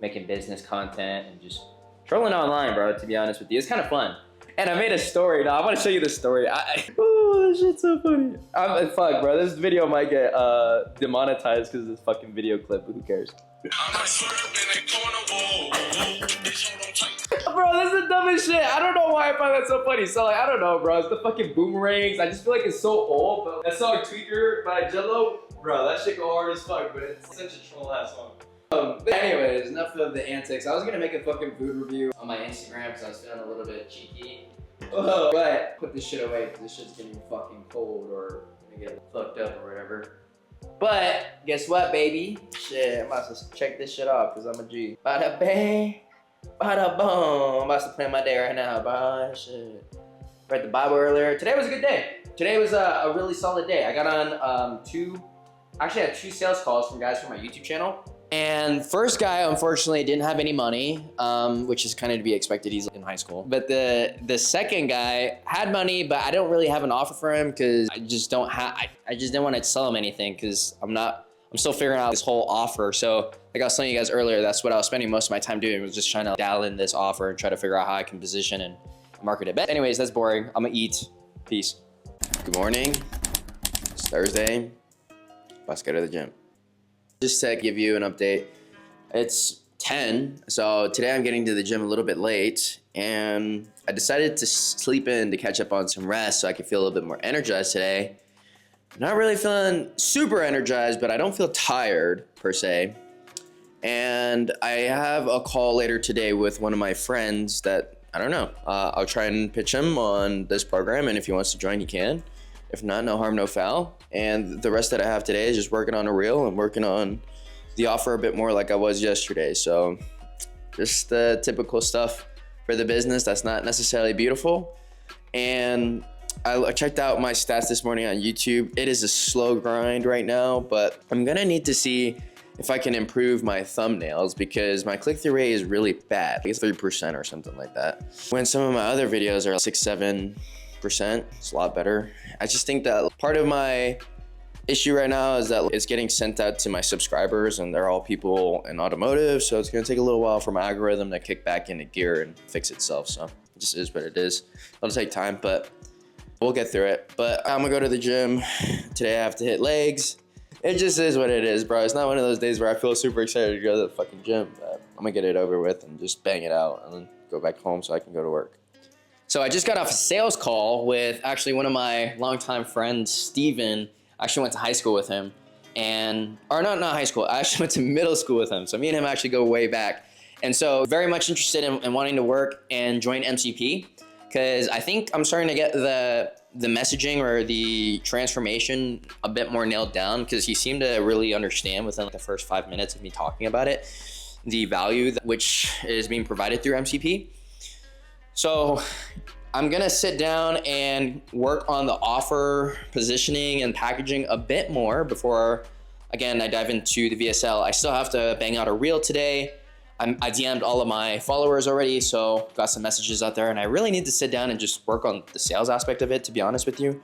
Speaker 1: making business content and just trolling online, bro. To be honest with you, it's kind of fun. And I made a story. Now I want to show you the story. Oh, this shit's so funny. Fuck, bro. This video might get demonetized because of this fucking video clip. But who cares? Bro, this is the dumbest shit. I don't know why I find that so funny. So like, I don't know, bro. It's the fucking boomerangs. I just feel like it's so old. But that song "Tweaker" by Jello, bro, that shit go hard as fuck. But it's such a troll ass song. Anyways, enough of the antics. I was gonna make a fucking food review on my Instagram because I was feeling a little bit cheeky. But put this shit away because this shit's getting fucking cold or gonna get fucked up or whatever. But guess what, baby? Shit, I'm about to check this shit off because I'm a G. Bada bang, bada boom. I'm about to plan my day right now, bro. Shit. Read the Bible earlier. Today was a good day. Today was a really solid day. I got on I had two sales calls from guys from my YouTube channel. And first guy, unfortunately, didn't have any money, which is kind of to be expected. He's in high school. But the second guy had money, but I don't really have an offer for him because I just don't have. I just didn't want to sell him anything because I'm still figuring out this whole offer. So like I was telling you guys earlier, that's what I was spending most of my time doing, was just trying to dial in this offer and try to figure out how I can position and market it. But anyways, that's boring. I'm gonna eat. Peace. Good morning. It's Thursday. Let's go to the gym. Just to give you an update, it's 10, so today I'm getting to the gym a little bit late, and I decided to sleep in to catch up on some rest so I could feel a little bit more energized today. Not really feeling super energized, but I don't feel tired per se. And I have a call later today with one of my friends that, I don't know, I'll try and pitch him on this program, and if he wants to join, he can. If not, no harm, no foul. And the rest that I have today is just working on a reel and working on the offer a bit more like I was yesterday. So just the typical stuff for the business that's not necessarily beautiful. And I checked out my stats this morning on YouTube. It is a slow grind right now, but I'm gonna need to see if I can improve my thumbnails because my click-through rate is really bad. I think it's 3% or something like that. When some of my other videos are 6-7%, it's a lot better. I just think that part of my issue right now is that it's getting sent out to my subscribers and they're all people in automotive, so it's gonna take a little while for my algorithm to kick back into gear and fix itself. So it just is what it is. It'll take time, but we'll get through it. But I'm gonna go to the gym. Today I have to hit legs. It just is what it is, bro. It's not one of those days where I feel super excited to go to the fucking gym, but I'm gonna get it over with and just bang it out and then go back home so I can go to work. So I just got off a sales call with actually one of my longtime friends, Steven. I actually went to high school with him, or not high school, I actually went to middle school with him. So me and him actually go way back. And so very much interested in wanting to work and join MCP because I think I'm starting to get the messaging or the transformation a bit more nailed down because he seemed to really understand within like the first 5 minutes of me talking about it, the value which is being provided through MCP. So I'm gonna sit down and work on the offer positioning and packaging a bit more before, again, I dive into the VSL. I still have to bang out a reel today. I DM'd all of my followers already, so got some messages out there, and I really need to sit down and just work on the sales aspect of it, to be honest with you.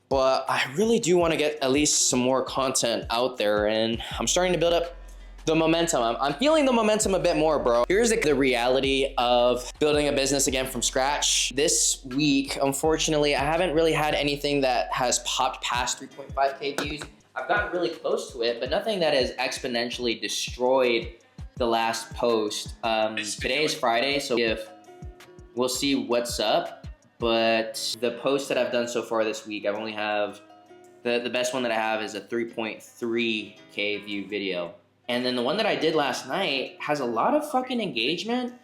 Speaker 1: But I really do wanna get at least some more content out there, and I'm starting to build up the momentum. I'm feeling the momentum a bit more, bro. Here's the reality of building a business again from scratch. This week, unfortunately, I haven't really had anything that has popped past 3.5K views. I've gotten really close to it, but nothing that has exponentially destroyed the last post. Today is Friday, so we'll see what's up. But the posts that I've done so far this week, I only have, the best one that I have is a 3.3K view video. And then the one that I did last night has a lot of fucking engagement,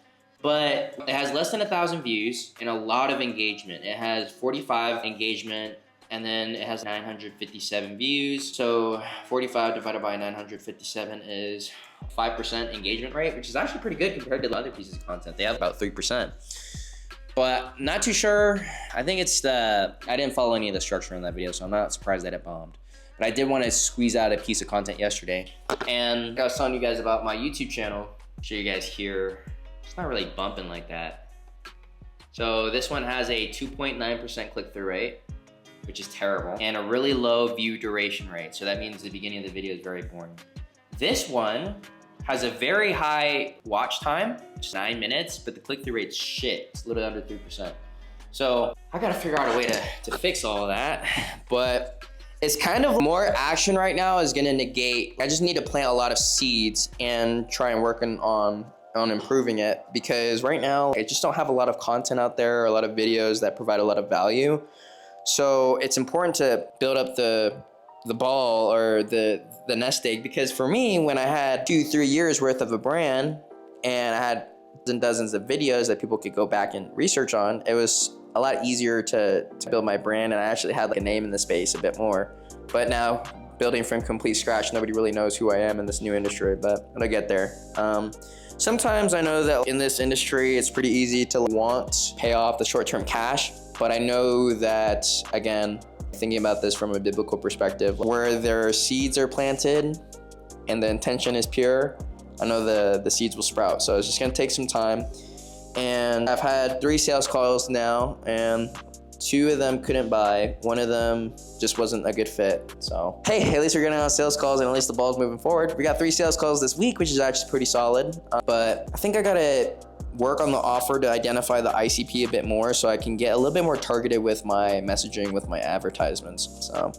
Speaker 1: but it has less than 1,000 views and a lot of engagement. It has 45 engagement and then it has 957 views. So 45 divided by 957 is 5% engagement rate, which is actually pretty good compared to the other pieces of content. They have about 3%. But not too sure. I think it's I didn't follow any of the structure in that video, so I'm not surprised that it bombed. But I did want to squeeze out a piece of content yesterday. And I was telling you guys about my YouTube channel. Show you guys here. It's not really bumping like that. So this one has a 2.9% click-through rate, which is terrible, and a really low view duration rate. So that means the beginning of the video is very boring. This one has a very high watch time, which is 9 minutes, but the click-through rate's shit. It's a little under 3%. So I gotta figure out a way to fix all of that. But it's kind of more action right now is gonna negate. I just need to plant a lot of seeds and try and work on improving it, because right now I just don't have a lot of content out there, a lot of videos that provide a lot of value. So it's important to build up the ball or the nest egg, because for me, when I had 2-3 years worth of a brand and I had dozens of videos that people could go back and research on, it was a lot easier to build my brand, and I actually had like a name in the space a bit more. But now, building from complete scratch, nobody really knows who I am in this new industry, but I'll get there. Sometimes I know that in this industry, it's pretty easy to want to pay off the short-term cash, but I know that, again, thinking about this from a biblical perspective, where their seeds are planted and the intention is pure, I know the seeds will sprout. So it's just gonna take some time. And I've had 3 sales calls now, and 2 of them couldn't buy. 1 of them just wasn't a good fit. So, hey, at least we're getting out sales calls and at least the ball's moving forward. We got 3 sales calls this week, which is actually pretty solid. But I think I gotta work on the offer to identify the ICP a bit more so I can get a little bit more targeted with my messaging, with my advertisements. So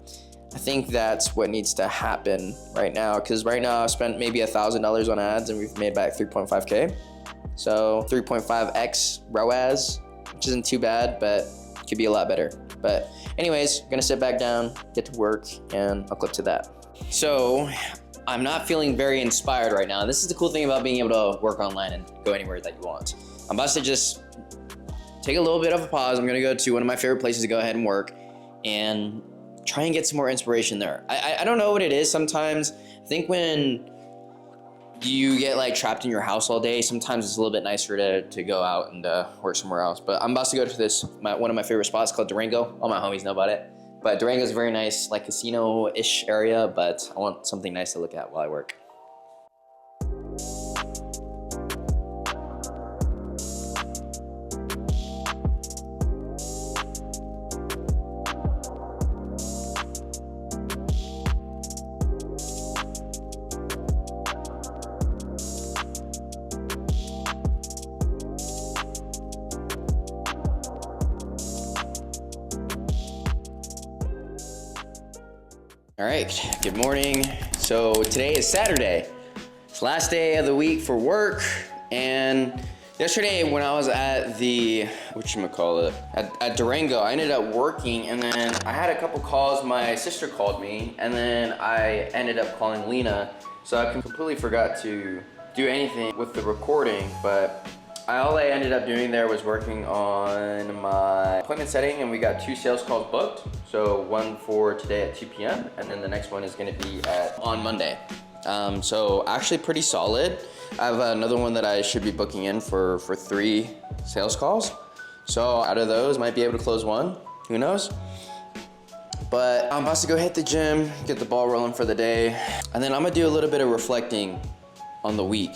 Speaker 1: I think that's what needs to happen right now, because right now I've spent maybe $1,000 on ads and we've made back 3.5K. So 3.5x ROAS, which isn't too bad, but could be a lot better. But anyways, gonna sit back down, get to work, and I'll clip to that. So I'm not feeling very inspired right now. This is the cool thing about being able to work online and go anywhere that you want. I'm about to just take a little bit of a pause. I'm gonna go to one of my favorite places to go ahead and work and try and get some more inspiration there. I don't know what it is sometimes. I think when you get like trapped in your house all day, sometimes it's a little bit nicer to go out and work somewhere else. But I'm about to go to this, one of my favorite spots called Durango. All my homies know about it. But Durango is a very nice, like casino-ish area, but I want something nice to look at while I work. All right, good morning. So today is Saturday. It's last day of the week for work, and yesterday when I was at the, at Durango, I ended up working, and then I had a couple calls. My sister called me, and then I ended up calling Lena. So I completely forgot to do anything with the recording, but all I ended up doing there was working on my appointment setting, and we got 2 sales calls booked. So one for today at 2 p.m. and then the next one is gonna be on Monday. So actually pretty solid. I have another one that I should be booking in for 3 sales calls. So out of those, might be able to close 1, who knows? But I'm about to go hit the gym, get the ball rolling for the day. And then I'm gonna do a little bit of reflecting on the week,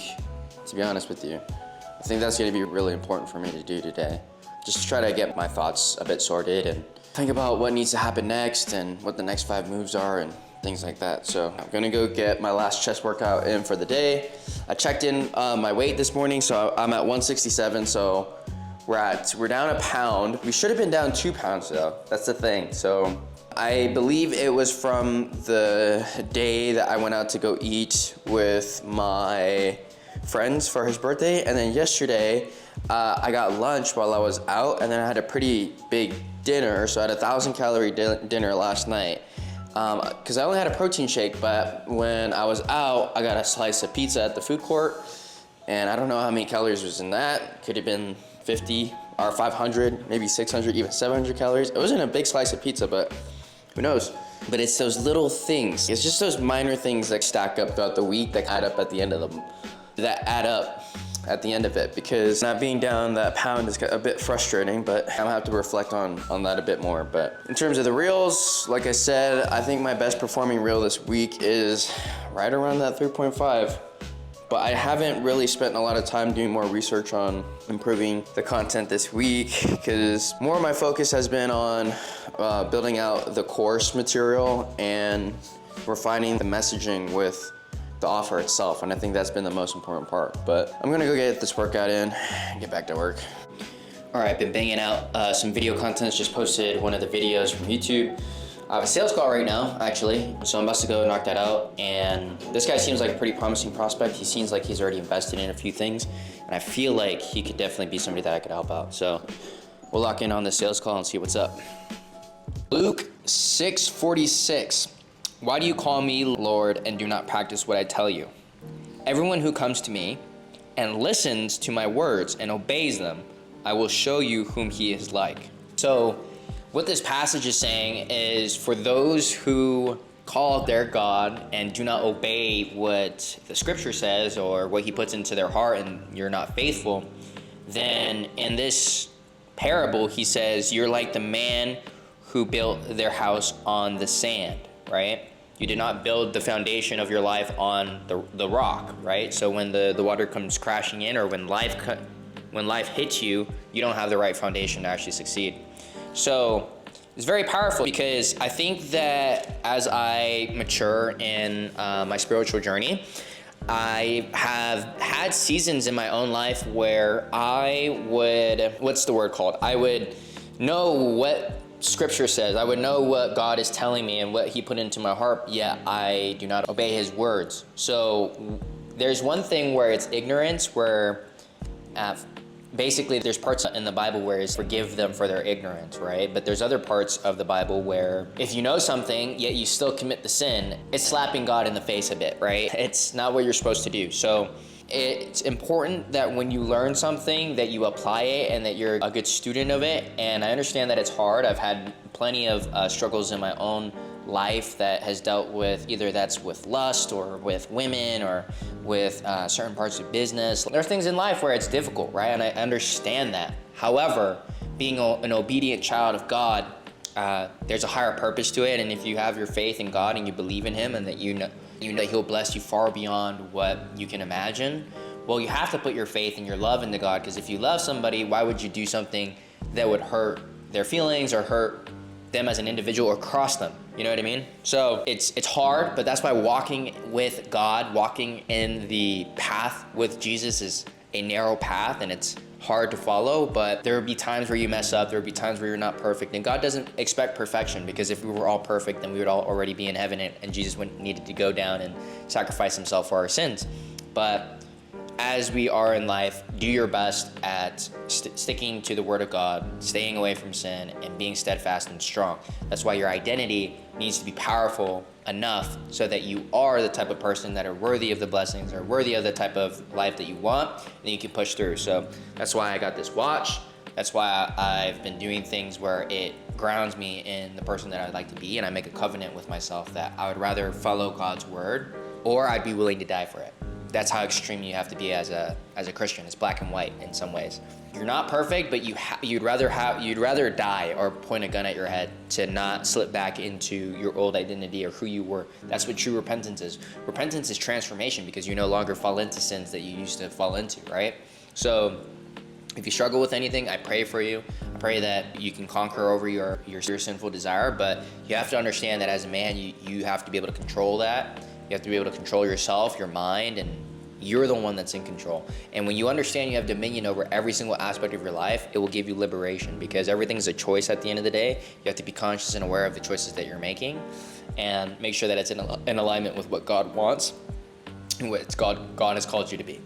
Speaker 1: to be honest with you. I think that's gonna be really important for me to do today. Just to try to get my thoughts a bit sorted and think about what needs to happen next and what the next 5 moves are and things like that. So I'm gonna go get my last chest workout in for the day. I checked in my weight this morning, so I'm at 167, so we're down a pound. We should have been down 2 pounds though, that's the thing. So I believe it was from the day that I went out to go eat with my friends for his birthday, and then yesterday I got lunch while I was out, and then I had a pretty big dinner, so I had a 1,000-calorie dinner last night because I only had a protein shake, but when I was out I got a slice of pizza at the food court, and I don't know how many calories was in that. Could have been 50 or 500, maybe 600, even 700 calories. It wasn't a big slice of pizza, but
Speaker 2: Who knows? But it's those little things. It's just those minor things that stack up throughout the week that add up at the end of it, because not being down that pound is a bit frustrating, but I'm gonna have to reflect on that a bit more. But in terms of the reels, like I said, I think my best performing reel this week is right around that 3.5. But I haven't really spent a lot of time doing more research on improving the content this week, because more of my focus has been on building out the course material and refining the messaging with the offer itself. And I think that's been the most important part. But I'm gonna go get this workout in and get back to work. All right, I've been banging out some video content. Just posted one of the videos from YouTube. I have a sales call right now, actually, so I'm about to go knock that out. And this guy seems like a pretty promising prospect. He seems like he's already invested in a few things, and I feel like he could definitely be somebody that I could help out. So we'll lock in on the sales call and see what's up. Luke 6:46. Why do you call me Lord and do not practice what I tell you? Everyone who comes to me and listens to my words and obeys them, I will show you whom he is like. So what this passage is saying is, for those who call their God and do not obey what the scripture says or what he puts into their heart, and you're not faithful, then in this parable, he says, you're like the man who built their house on the sand, right? You did not build the foundation of your life on the rock, right? So when the water comes crashing in, or when life hits you, you don't have the right foundation to actually succeed. So it's very powerful, because I think that as I mature in my spiritual journey, I have had seasons in my own life where I would, I would know what scripture says. I would know what God is telling me and what he put into my heart, yet I do not obey his words. So there's one thing where it's ignorance, where basically there's parts in the Bible where it's forgive them for their ignorance, right? But there's other parts of the Bible where if you know something, yet you still commit the sin, it's slapping God in the face a bit, right? It's not what you're supposed to do. So it's important that when you learn something, that you apply it and that you're a good student of it. And I understand that it's hard. I've had plenty of struggles in my own life that has dealt with, either that's with lust or with women or with certain parts of business. There are things in life where it's difficult, right? And I understand that. However, being an obedient child of God, there's a higher purpose to it. And if you have your faith in God and you believe in him, and that you know he'll bless you far beyond what you can imagine, well, you have to put your faith and your love into God, because if you love somebody, why would you do something that would hurt their feelings or hurt them as an individual or cross them? You know what I mean? So it's hard, but that's why walking with God, walking in the path with Jesus, is a narrow path, and it's hard to follow. But there will be times where you mess up. There will be times where you're not perfect, and God doesn't expect perfection, because if we were all perfect, then we would all already be in heaven, and Jesus wouldn't need to go down and sacrifice himself for our sins. But as we are in life, do your best at sticking to the word of God, staying away from sin, and being steadfast and strong. That's why your identity needs to be powerful enough so that you are the type of person that are worthy of the blessings, or worthy of the type of life that you want, and you can push through. So that's why I got this watch. That's why I've been doing things where it grounds me in the person that I'd like to be, and I make a covenant with myself that I would rather follow God's word, or I'd be willing to die for it. That's how extreme you have to be as a Christian. It's black and white in some ways. You're not perfect, but you'd rather die or point a gun at your head to not slip back into your old identity or who you were. That's what true repentance is. Repentance is transformation, because you no longer fall into sins that you used to fall into, right? So if you struggle with anything, I pray for you. I pray that you can conquer over your sinful desire, but you have to understand that as a man, you have to be able to control that. You have to be able to control yourself, your mind, and you're the one that's in control. And when you understand you have dominion over every single aspect of your life, it will give you liberation, because everything's a choice at the end of the day. You have to be conscious and aware of the choices that you're making, and make sure that it's in alignment with what God wants and what God has called you to be.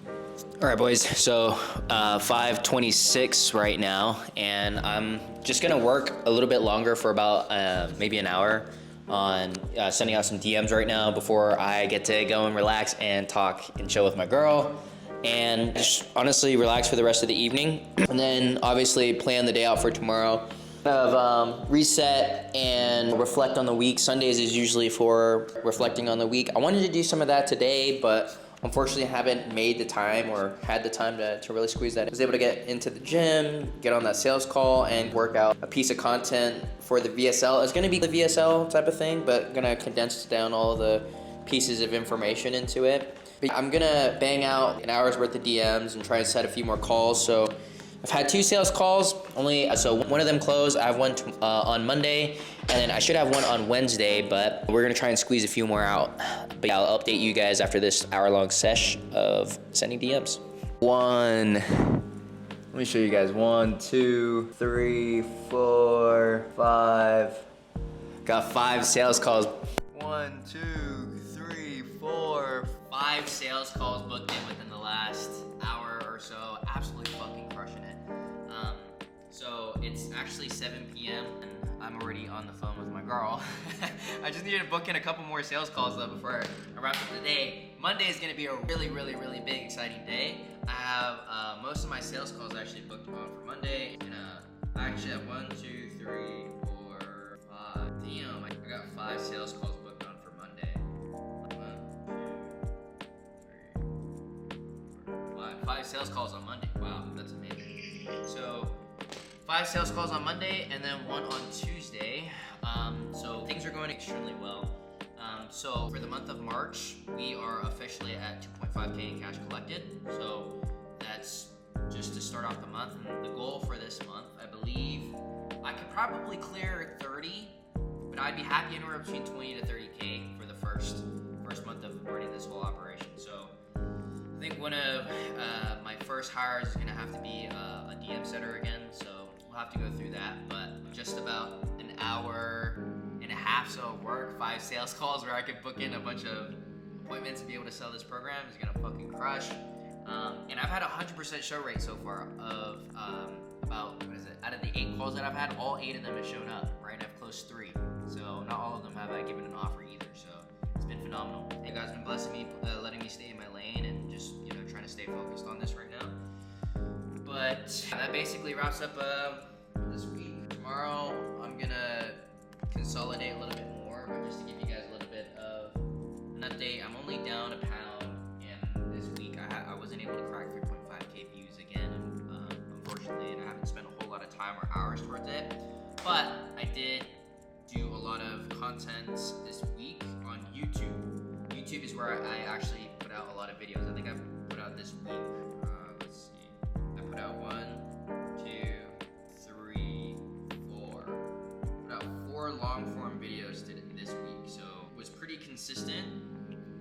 Speaker 2: All right, boys, so 5:26 right now, and I'm just gonna work a little bit longer for about maybe an hour on sending out some DMs right now before I get to go and relax and talk and chill with my girl, and just honestly relax for the rest of the evening. And then obviously plan the day out for tomorrow.
Speaker 1: of reset and reflect on the week. Sundays is usually for reflecting on the week. I wanted to do some of that today, but unfortunately I haven't made the time or had the time to really squeeze that in. I was able to get into the gym, get on that sales call, and work out a piece of content for the VSL. It's gonna be the VSL type of thing, but gonna condense down all the pieces of information into it. But I'm gonna bang out an hour's worth of DMs and try to set a few more calls. So I've had 2 sales calls, so one of them closed. I have one on Monday, and then I should have one on Wednesday, but we're gonna try and squeeze a few more out. But yeah, I'll update you guys after this hour-long sesh of sending DMs. Let me show you guys. 1, 2, 3, 4, 5. Got 5 sales calls. 1, 2, 3, 4, 5 sales calls booked in within the last hour or so. Absolutely fucking crushing it. So it's actually 7 p.m. and I'm already on the phone with my girl. I just needed to book in a couple more sales calls though before I wrap up the day. Monday is gonna be a really big, exciting day. I have most of my sales calls actually booked on for Monday. And I actually have 1, 2, 3, 4, 5. Damn, I got 5 sales calls booked on for Monday. 5 sales calls on Monday. Wow, that's amazing. So 5 sales calls on Monday and then 1 on Tuesday. So things are going extremely well. So for the month of March, we are officially at 2.5K in cash collected. So that's just to start off the month. And the goal for this month, I believe, I could probably clear 30, but I'd be happy anywhere between 20 to 30K for the first month of running this whole operation. So I think one of my first hires is gonna have to be a DM setter again. So we'll have to go through that, but just about an hour and a half so of work, 5 sales calls where I could book in a bunch of appointments to be able to sell this program is gonna fucking crush. And I've had a 100% show rate so far of about, out of the 8 calls that I've had, all 8 of them have shown up, right? I've closed 3. So not all of them have I given an offer either, so it's been phenomenal. You guys have been blessing me, letting me stay in my lane and just, trying to stay focused on this right now. But that basically wraps up this week. Tomorrow, I'm gonna consolidate a little bit more, but just to give you guys a little bit of an update. I'm only down a pound, and this week I wasn't able to crack 3.5K views again, unfortunately, and I haven't spent a whole lot of time or hours towards it. But I did do a lot of content this week on YouTube. YouTube is where I actually put out a lot of videos. I think I've put out this week, let's see, I put out 1, 2, 3, 4. Put out 4 long form videos this week, so was pretty consistent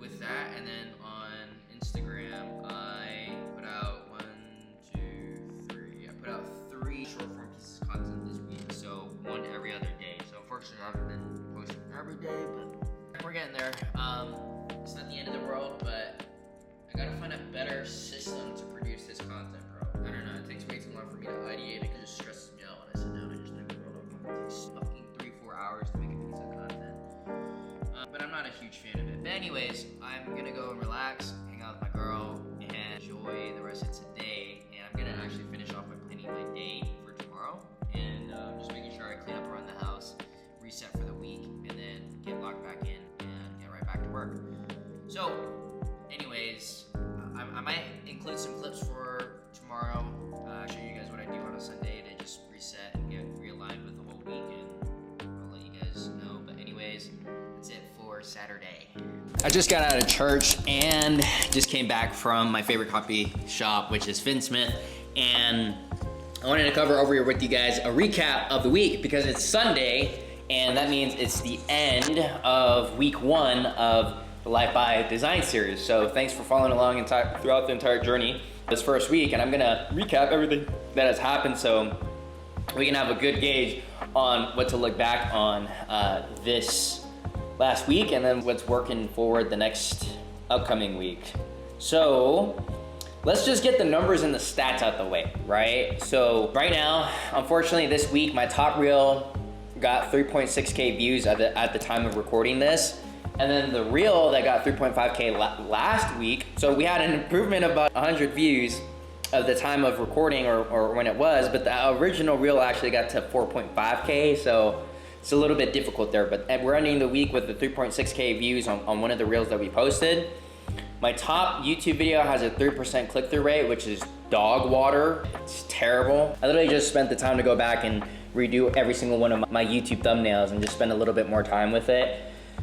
Speaker 1: with that. And then on Instagram, I put out 1, 2, 3. I put out 3 short form pieces of content this week, so 1 every other day. So unfortunately, I haven't been posting every day, but we're getting there. It's not the end of the world, but I gotta find a better system to produce this content, bro. I don't know, it takes way too long for me to ideate. It just stresses me out when I sit down and just think, bro, it takes fucking 3-4 hours to make a piece of content. But I'm not a huge fan of it. But anyways, I'm gonna go and relax, hang out with my girl, and enjoy the rest of today. And I'm gonna actually finish off by planning my day for tomorrow, and just making sure I clean up around the house, reset for the week, and then get logged back in and get right back to work. So, anyways, I might include some clips for tomorrow, show you guys what I do on a Sunday to just reset and get realigned with the whole week, and I'll let you guys know. But anyways, that's it for Saturday. I just got out of church and just came back from my favorite coffee shop, which is Finsmith, and I wanted to cover over here with you guys a recap of the week because it's Sunday, and that means it's the end of week 1 of the Life by Design series. So thanks for following along throughout the entire journey this first week, and I'm gonna recap everything that has happened so we can have a good gauge on what to look back on this last week and then what's working forward the next upcoming week. So let's just get the numbers and the stats out the way, right? So right now, unfortunately this week, my top reel got 3.6K views at the time of recording this. And then the reel that got 3.5K last week, so we had an improvement of about 100 views of the time of recording or when it was, but the original reel actually got to 4.5K, so it's a little bit difficult there. But we're ending the week with the 3.6K views on one of the reels that we posted. My top YouTube video has a 3% click-through rate, which is dog water. It's terrible. I literally just spent the time to go back and redo every single one of my YouTube thumbnails and just spend a little bit more time with it.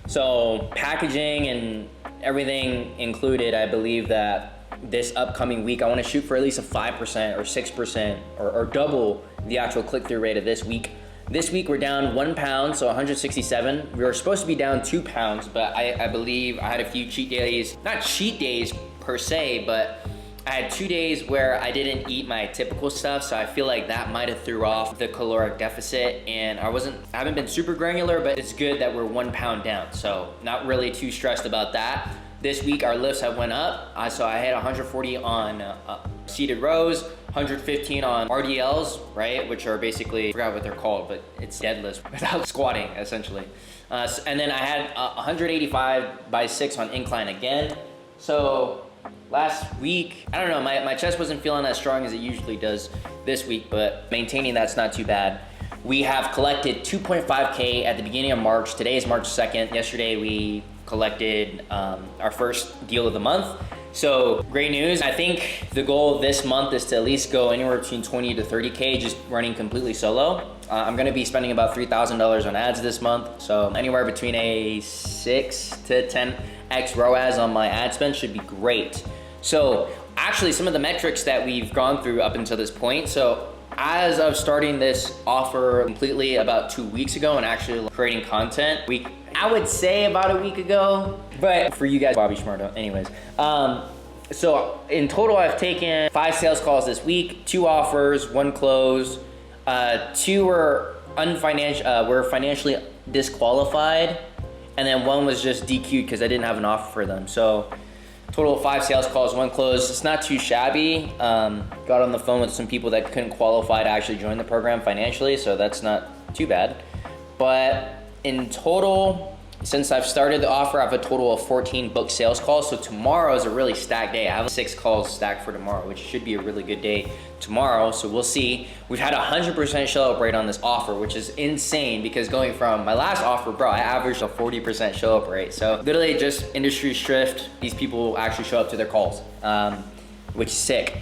Speaker 1: So packaging and everything included, I believe that this upcoming week, I want to shoot for at least a 5% or 6% or double the actual click-through rate of this week. This week we're down 1 pound, so 167. We were supposed to be down 2 pounds, but I believe I had a few cheat days. Not cheat days per se, but I had 2 days where I didn't eat my typical stuff, so I feel like that might have threw off the caloric deficit, and I haven't been super granular, but it's good that we're 1 pound down, so not really too stressed about that. This week our lifts have went up, so I had 140 on seated rows, 115 on RDLs, right? Which are basically, I forgot what they're called, but it's deadlifts without squatting, essentially. And then I had 185 by 6 on incline again. So last week, I don't know, my chest wasn't feeling as strong as it usually does this week, but maintaining that's not too bad. We have collected 2.5K at the beginning of March. Today is March 2nd. Yesterday we collected our first deal of the month. So great news. I think the goal this month is to at least go anywhere between 20 to 30K just running completely solo. I'm gonna be spending about $3,000 on ads this month. So anywhere between a 6 to 10x ROAS on my ad spend should be great. So actually some of the metrics that we've gone through up until this point. So as of starting this offer completely about 2 weeks ago and actually creating content, I would say about a week ago, but for you guys, Bobby Schmurdo. Anyways, so in total, I've taken 5 sales calls this week, 2 offers, 1 close, 2 were were financially disqualified, and then 1 was just DQ'd because I didn't have an offer for them. So total of 5 sales calls, 1 close. It's not too shabby. Got on the phone with some people that couldn't qualify to actually join the program financially, so that's not too bad. But in total, since I've started the offer, I have a total of 14 booked sales calls. So tomorrow is a really stacked day. I have 6 calls stacked for tomorrow, which should be a really good day tomorrow. So we'll see. We've had 100% show up rate on this offer, which is insane because going from my last offer, bro, I averaged a 40% show up rate. So literally just industry shift. These people actually show up to their calls, which is sick.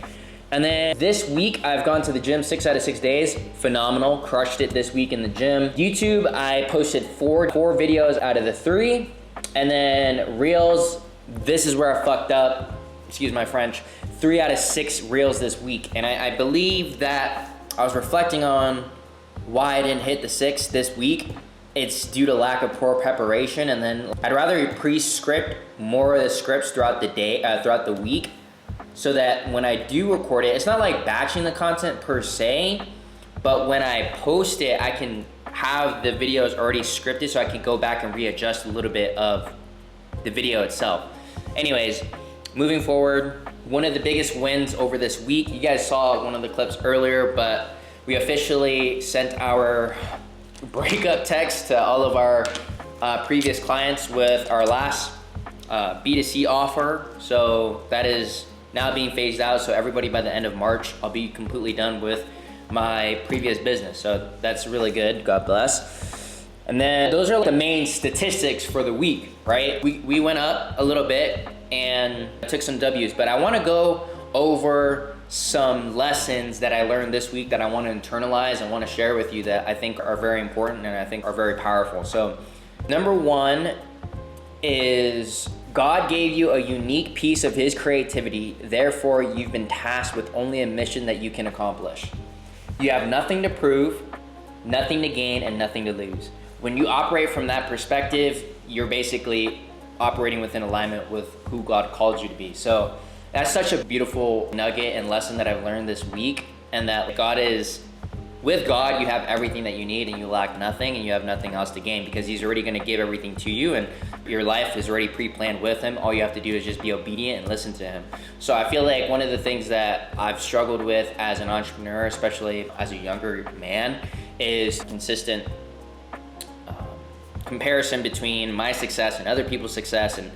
Speaker 1: And then this week, I've gone to the gym 6 out of 6 days. Phenomenal, crushed it this week in the gym. YouTube, I posted 4 videos out of the 3. And then Reels, this is where I fucked up, excuse my French, 3 out of 6 Reels this week. And I believe that I was reflecting on why I didn't hit the 6 this week. It's due to lack of poor preparation. And then I'd rather pre-script more of the scripts throughout the day, throughout the week, so that when I do record it, it's not like batching the content per se, but when I post it, I can have the videos already scripted so I can go back and readjust a little bit of the video itself. Anyways, moving forward, one of the biggest wins over this week, you guys saw one of the clips earlier, but we officially sent our breakup text to all of our previous clients with our last B2C offer. So that is now being phased out, so everybody by the end of March, I'll be completely done with my previous business. So that's really good, God bless. And then those are like the main statistics for the week, right? We went up a little bit and took some W's, but I wanna go over some lessons that I learned this week that I wanna internalize and wanna share with you that I think are very important and I think are very powerful. So number 1 is God gave you a unique piece of his creativity, therefore you've been tasked with only a mission that you can accomplish. You have nothing to prove, nothing to gain, and nothing to lose. When you operate from that perspective, you're basically operating within alignment with who God called you to be. So that's such a beautiful nugget and lesson that I've learned this week, and that with God, you have everything that you need and you lack nothing and you have nothing else to gain because he's already gonna give everything to you and your life is already pre-planned with him. All you have to do is just be obedient and listen to him. So I feel like one of the things that I've struggled with as an entrepreneur, especially as a younger man, is consistent comparison between my success and other people's success and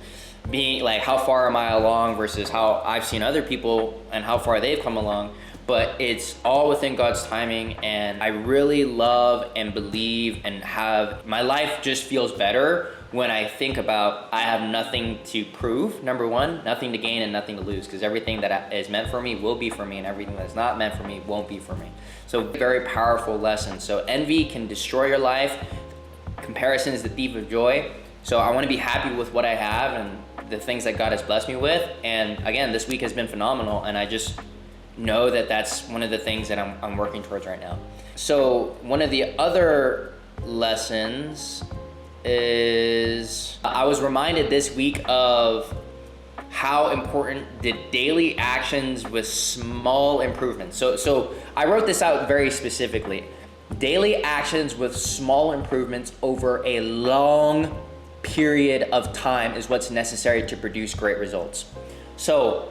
Speaker 1: being like, how far am I along versus how I've seen other people and how far they've come along. But it's all within God's timing, and I really love and believe and have, my life just feels better when I think about I have nothing to prove, number one, nothing to gain and nothing to lose, because everything that is meant for me will be for me, and everything that's not meant for me won't be for me. So very powerful lesson. So envy can destroy your life. Comparison is the thief of joy. So I want to be happy with what I have and the things that God has blessed me with. And again, this week has been phenomenal, and I just know that that's one of the things that I'm working towards right now. So one of the other lessons is I was reminded this week of how important the daily actions with small improvements. So I wrote this out very specifically. Daily actions with small improvements over a long period of time is what's necessary to produce great results. So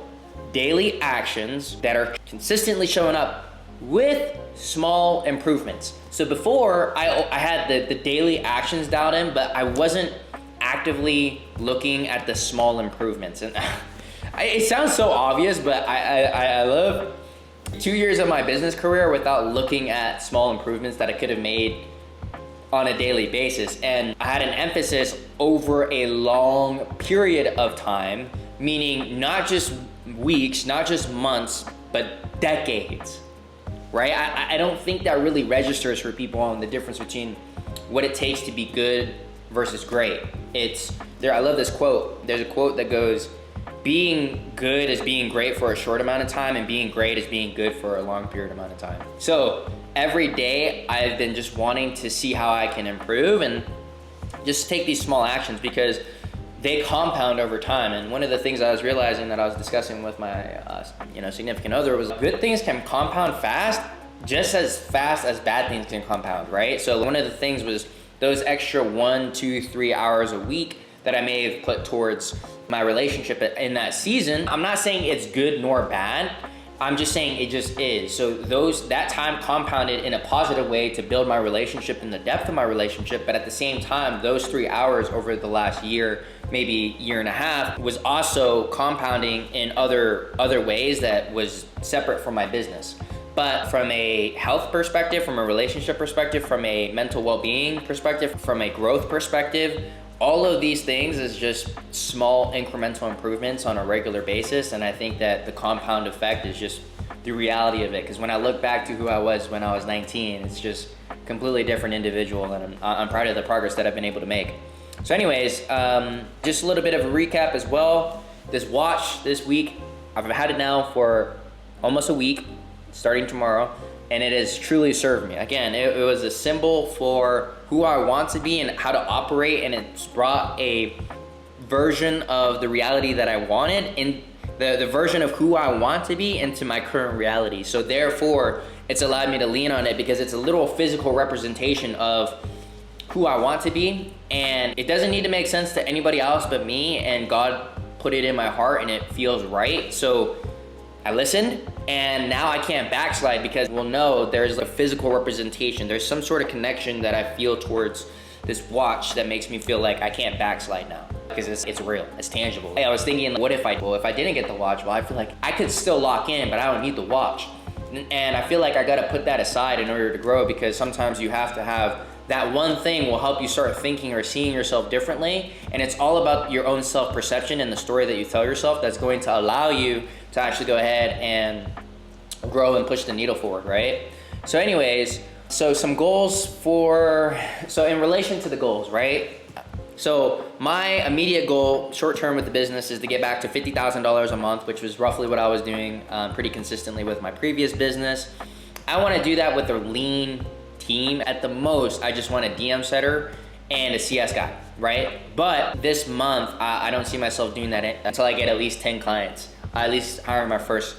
Speaker 1: daily actions that are consistently showing up with small improvements. So before I had the daily actions dialed in, but I wasn't actively looking at the small improvements. And it sounds so obvious, but I love 2 years of my business career without looking at small improvements that I could have made on a daily basis. And I had an emphasis over a long period of time, meaning not just weeks, not just months, but decades, right? I don't think that really registers for people on the difference between what it takes to be good versus great. I love this quote. There's a quote that goes, being good is being great for a short amount of time, and being great is being good for a long period amount of time. So every day I've been just wanting to see how I can improve and just take these small actions because they compound over time. And one of the things I was realizing that I was discussing with my significant other was good things can compound just as fast as bad things can compound, right? So one of the things was those extra 1, 2, 3 hours a week that I may have put towards my relationship in that season. I'm not saying it's good nor bad. I'm just saying it just is. So that time compounded in a positive way to build my relationship and the depth of my relationship. But at the same time, those 3 hours over the last year, maybe year and a half, was also compounding in other ways that was separate from my business. But from a health perspective, from a relationship perspective, from a mental well-being perspective, from a growth perspective, all of these things is just small incremental improvements on a regular basis. And I think that the compound effect is just the reality of it. Because when I look back to who I was when I was 19, it's just a completely different individual, and I'm proud of the progress that I've been able to make. So anyways, just a little bit of a recap as well. This watch this week, I've had it now for almost a week, starting tomorrow, and it has truly served me. Again, it was a symbol for who I want to be and how to operate, and it's brought a version of the reality that I wanted, in the version of who I want to be, into my current reality. So therefore, it's allowed me to lean on it because it's a literal physical representation of who I want to be, and it doesn't need to make sense to anybody else but me, and God put it in my heart and it feels right. So I listened, and now I can't backslide because, well, no, there's a physical representation. There's some sort of connection that I feel towards this watch that makes me feel like I can't backslide now because it's real, it's tangible. Hey, I was thinking, what if I didn't get the watch? Well, I feel like I could still lock in, but I don't need the watch. And I feel like I gotta put that aside in order to grow, because sometimes you have to have that one thing will help you start thinking or seeing yourself differently. And it's all about your own self-perception and the story that you tell yourself that's going to allow you to actually go ahead and grow and push the needle forward, right? So anyways, some goals in relation to the goals, right? So my immediate goal, short term with the business, is to get back to $50,000 a month, which was roughly what I was doing pretty consistently with my previous business. I wanna do that with a lean team. At the most, I just want a DM setter and a CS guy, right? But this month, I don't see myself doing that until I get at least 10 clients. I at least hire my first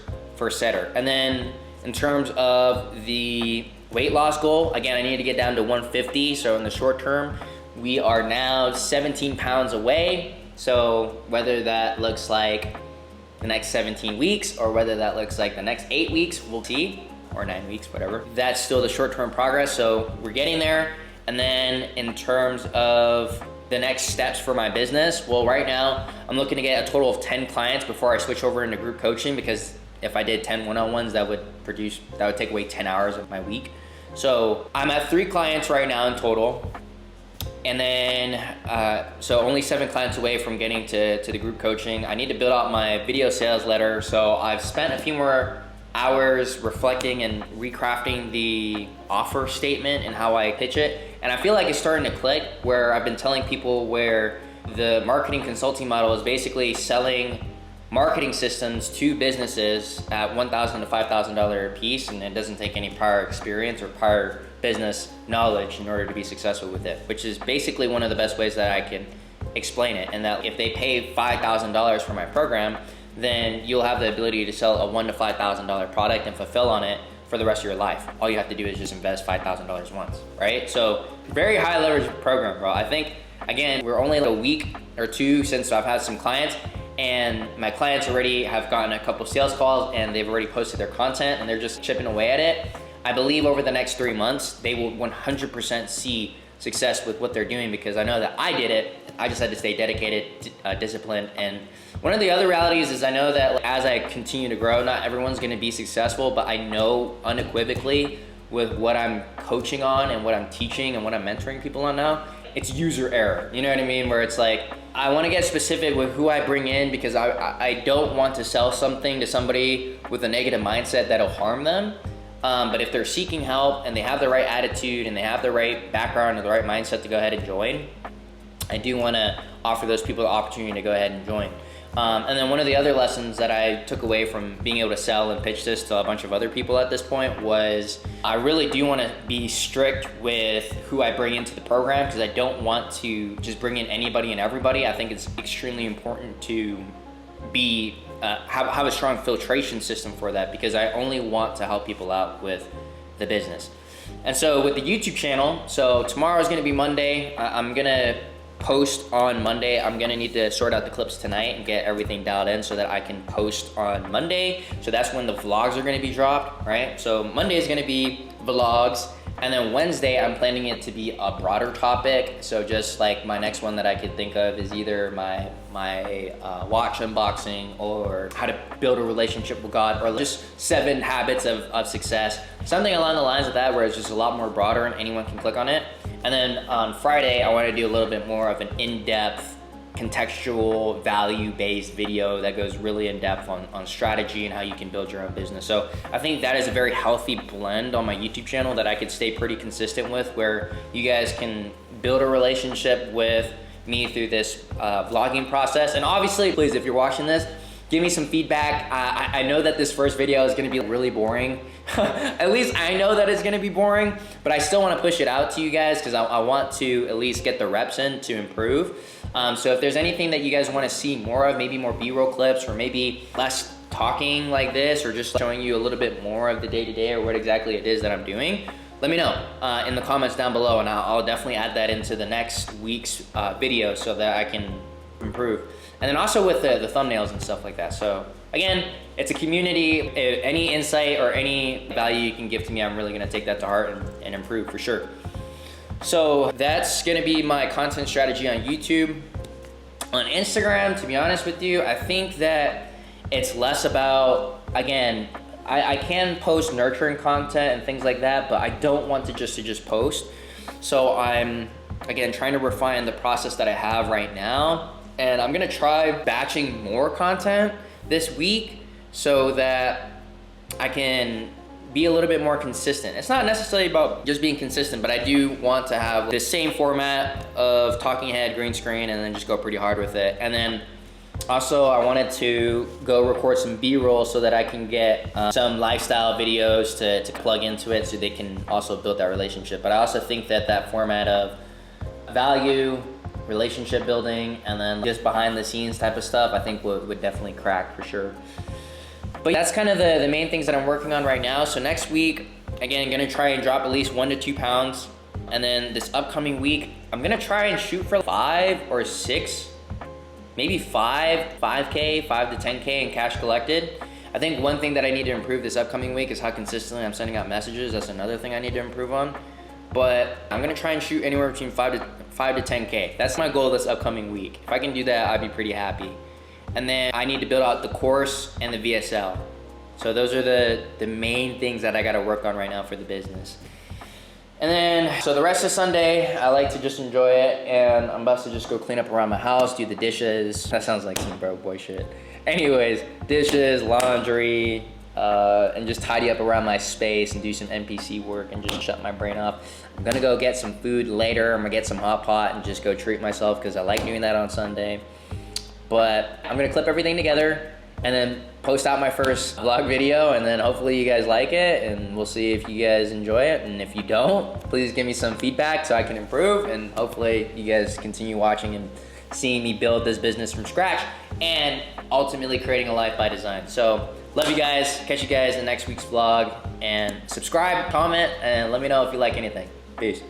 Speaker 1: setter. And then in terms of the weight loss goal, again, I need to get down to 150. So in the short term, we are now 17 pounds away. So whether that looks like the next 17 weeks or whether that looks like the next 8 weeks, we'll see, or 9 weeks, whatever. That's still the short-term progress, so we're getting there. And then in terms of the next steps for my business, well, right now I'm looking to get a total of 10 clients before I switch over into group coaching, because if I did 10 one-on-ones, that would take away 10 hours of my week. So I'm at 3 clients right now in total. And then, so only 7 clients away from getting to the group coaching. I need to build out my video sales letter. So I've spent a few more hours reflecting and recrafting the offer statement and how I pitch it. And I feel like it's starting to click, where I've been telling people where the marketing consulting model is basically selling marketing systems to businesses at $1,000 to $5,000 a piece, and it doesn't take any prior experience or prior business knowledge in order to be successful with it, which is basically one of the best ways that I can explain it. And that if they pay $5,000 for my program, then you'll have the ability to sell a $1,000 to $5,000 product and fulfill on it for the rest of your life. All you have to do is just invest $5,000 once, right? So very high leverage program, bro. I think, again, we're only like a week or 2 since I've had some clients, and my clients already have gotten a couple sales calls, and they've already posted their content, and they're just chipping away at it. I believe over the next 3 months, they will 100% see success with what they're doing, because I know that I did it. I just had to stay dedicated, disciplined. And one of the other realities is I know that as I continue to grow, not everyone's gonna be successful, but I know unequivocally with what I'm coaching on and what I'm teaching and what I'm mentoring people on now, it's user error. You know what I mean? Where it's like, I wanna get specific with who I bring in, because I don't want to sell something to somebody with a negative mindset that'll harm them. But if they're seeking help and they have the right attitude and they have the right background and the right mindset to go ahead and join, I do want to offer those people the opportunity to go ahead and join. And then one of the other lessons that I took away from being able to sell and pitch this to a bunch of other people at this point was I really do want to be strict with who I bring into the program, because I don't want to just bring in anybody and everybody. I think it's extremely important to be have a strong filtration system for that, because I only want to help people out with the business. And so with the YouTube channel, so tomorrow is going to be Monday. I'm going to post on Monday. I'm going to need to sort out the clips tonight and get everything dialed in so that I can post on Monday. So that's when the vlogs are going to be dropped, right? So Monday is going to be vlogs. And then Wednesday, I'm planning it to be a broader topic. So just like my next one that I could think of is either my watch unboxing, or how to build a relationship with God, or just 7 habits of success. Something along the lines of that, where it's just a lot more broader and anyone can click on it. And then on Friday, I want to do a little bit more of an in-depth, contextual, value-based video that goes really in depth on strategy and how you can build your own business. So I think that is a very healthy blend on my YouTube channel that I could stay pretty consistent with, where you guys can build a relationship with me through this vlogging process. And obviously, please, if you're watching this, give me some feedback. I know that this first video is gonna be really boring. At least I know that it's gonna be boring, but I still wanna push it out to you guys, because I want to at least get the reps in to improve. So if there's anything that you guys wanna see more of, maybe more B-roll clips, or maybe less talking like this, or just showing you a little bit more of the day-to-day or what exactly it is that I'm doing, let me know in the comments down below, and I'll definitely add that into the next week's video so that I can improve. And then also with the thumbnails and stuff like that. So again, it's a community. Any insight or any value you can give to me, I'm really gonna take that to heart and improve for sure. So that's gonna be my content strategy on YouTube. On Instagram, to be honest with you, I think that it's less about, again, I can post nurturing content and things like that, but I don't want to just post. So I'm, again, trying to refine the process that I have right now. And I'm gonna try batching more content this week so that I can be a little bit more consistent. It's not necessarily about just being consistent, but I do want to have the same format of talking head, green screen, and then just go pretty hard with it. And then also, I wanted to go record some B-roll so that I can get some lifestyle videos to plug into it, so they can also build that relationship. But I also think that that format of value, relationship building, and then just behind the scenes type of stuff, I think would definitely crack for sure. But that's kind of the main things that I'm working on right now. So next week, again, I'm gonna try and drop at least 1 to 2 pounds. And then this upcoming week, I'm gonna try and shoot for 5 or 6, maybe 5K, 5 to 10K in cash collected. I think one thing that I need to improve this upcoming week is how consistently I'm sending out messages. That's another thing I need to improve on. but I'm gonna try and shoot anywhere between 5 to 10K. That's my goal this upcoming week. If I can do that, I'd be pretty happy. And then I need to build out the course and the VSL. So those are the main things that I gotta work on right now for the business. And then, so the rest of Sunday, I like to just enjoy it, and I'm about to just go clean up around my house, do the dishes. That sounds like some broke boy shit. Anyways, dishes, laundry, and just tidy up around my space and do some NPC work and just shut my brain off. I'm gonna go get some food later. I'm gonna get some hot pot and just go treat myself because I like doing that on Sunday. But I'm gonna clip everything together and then post out my first vlog video, and then hopefully you guys like it, and we'll see if you guys enjoy it. And if you don't, please give me some feedback so I can improve, and hopefully you guys continue watching and seeing me build this business from scratch and ultimately creating a life by design. So love you guys, catch you guys in next week's vlog, and subscribe, comment, and let me know if you like anything. Peace.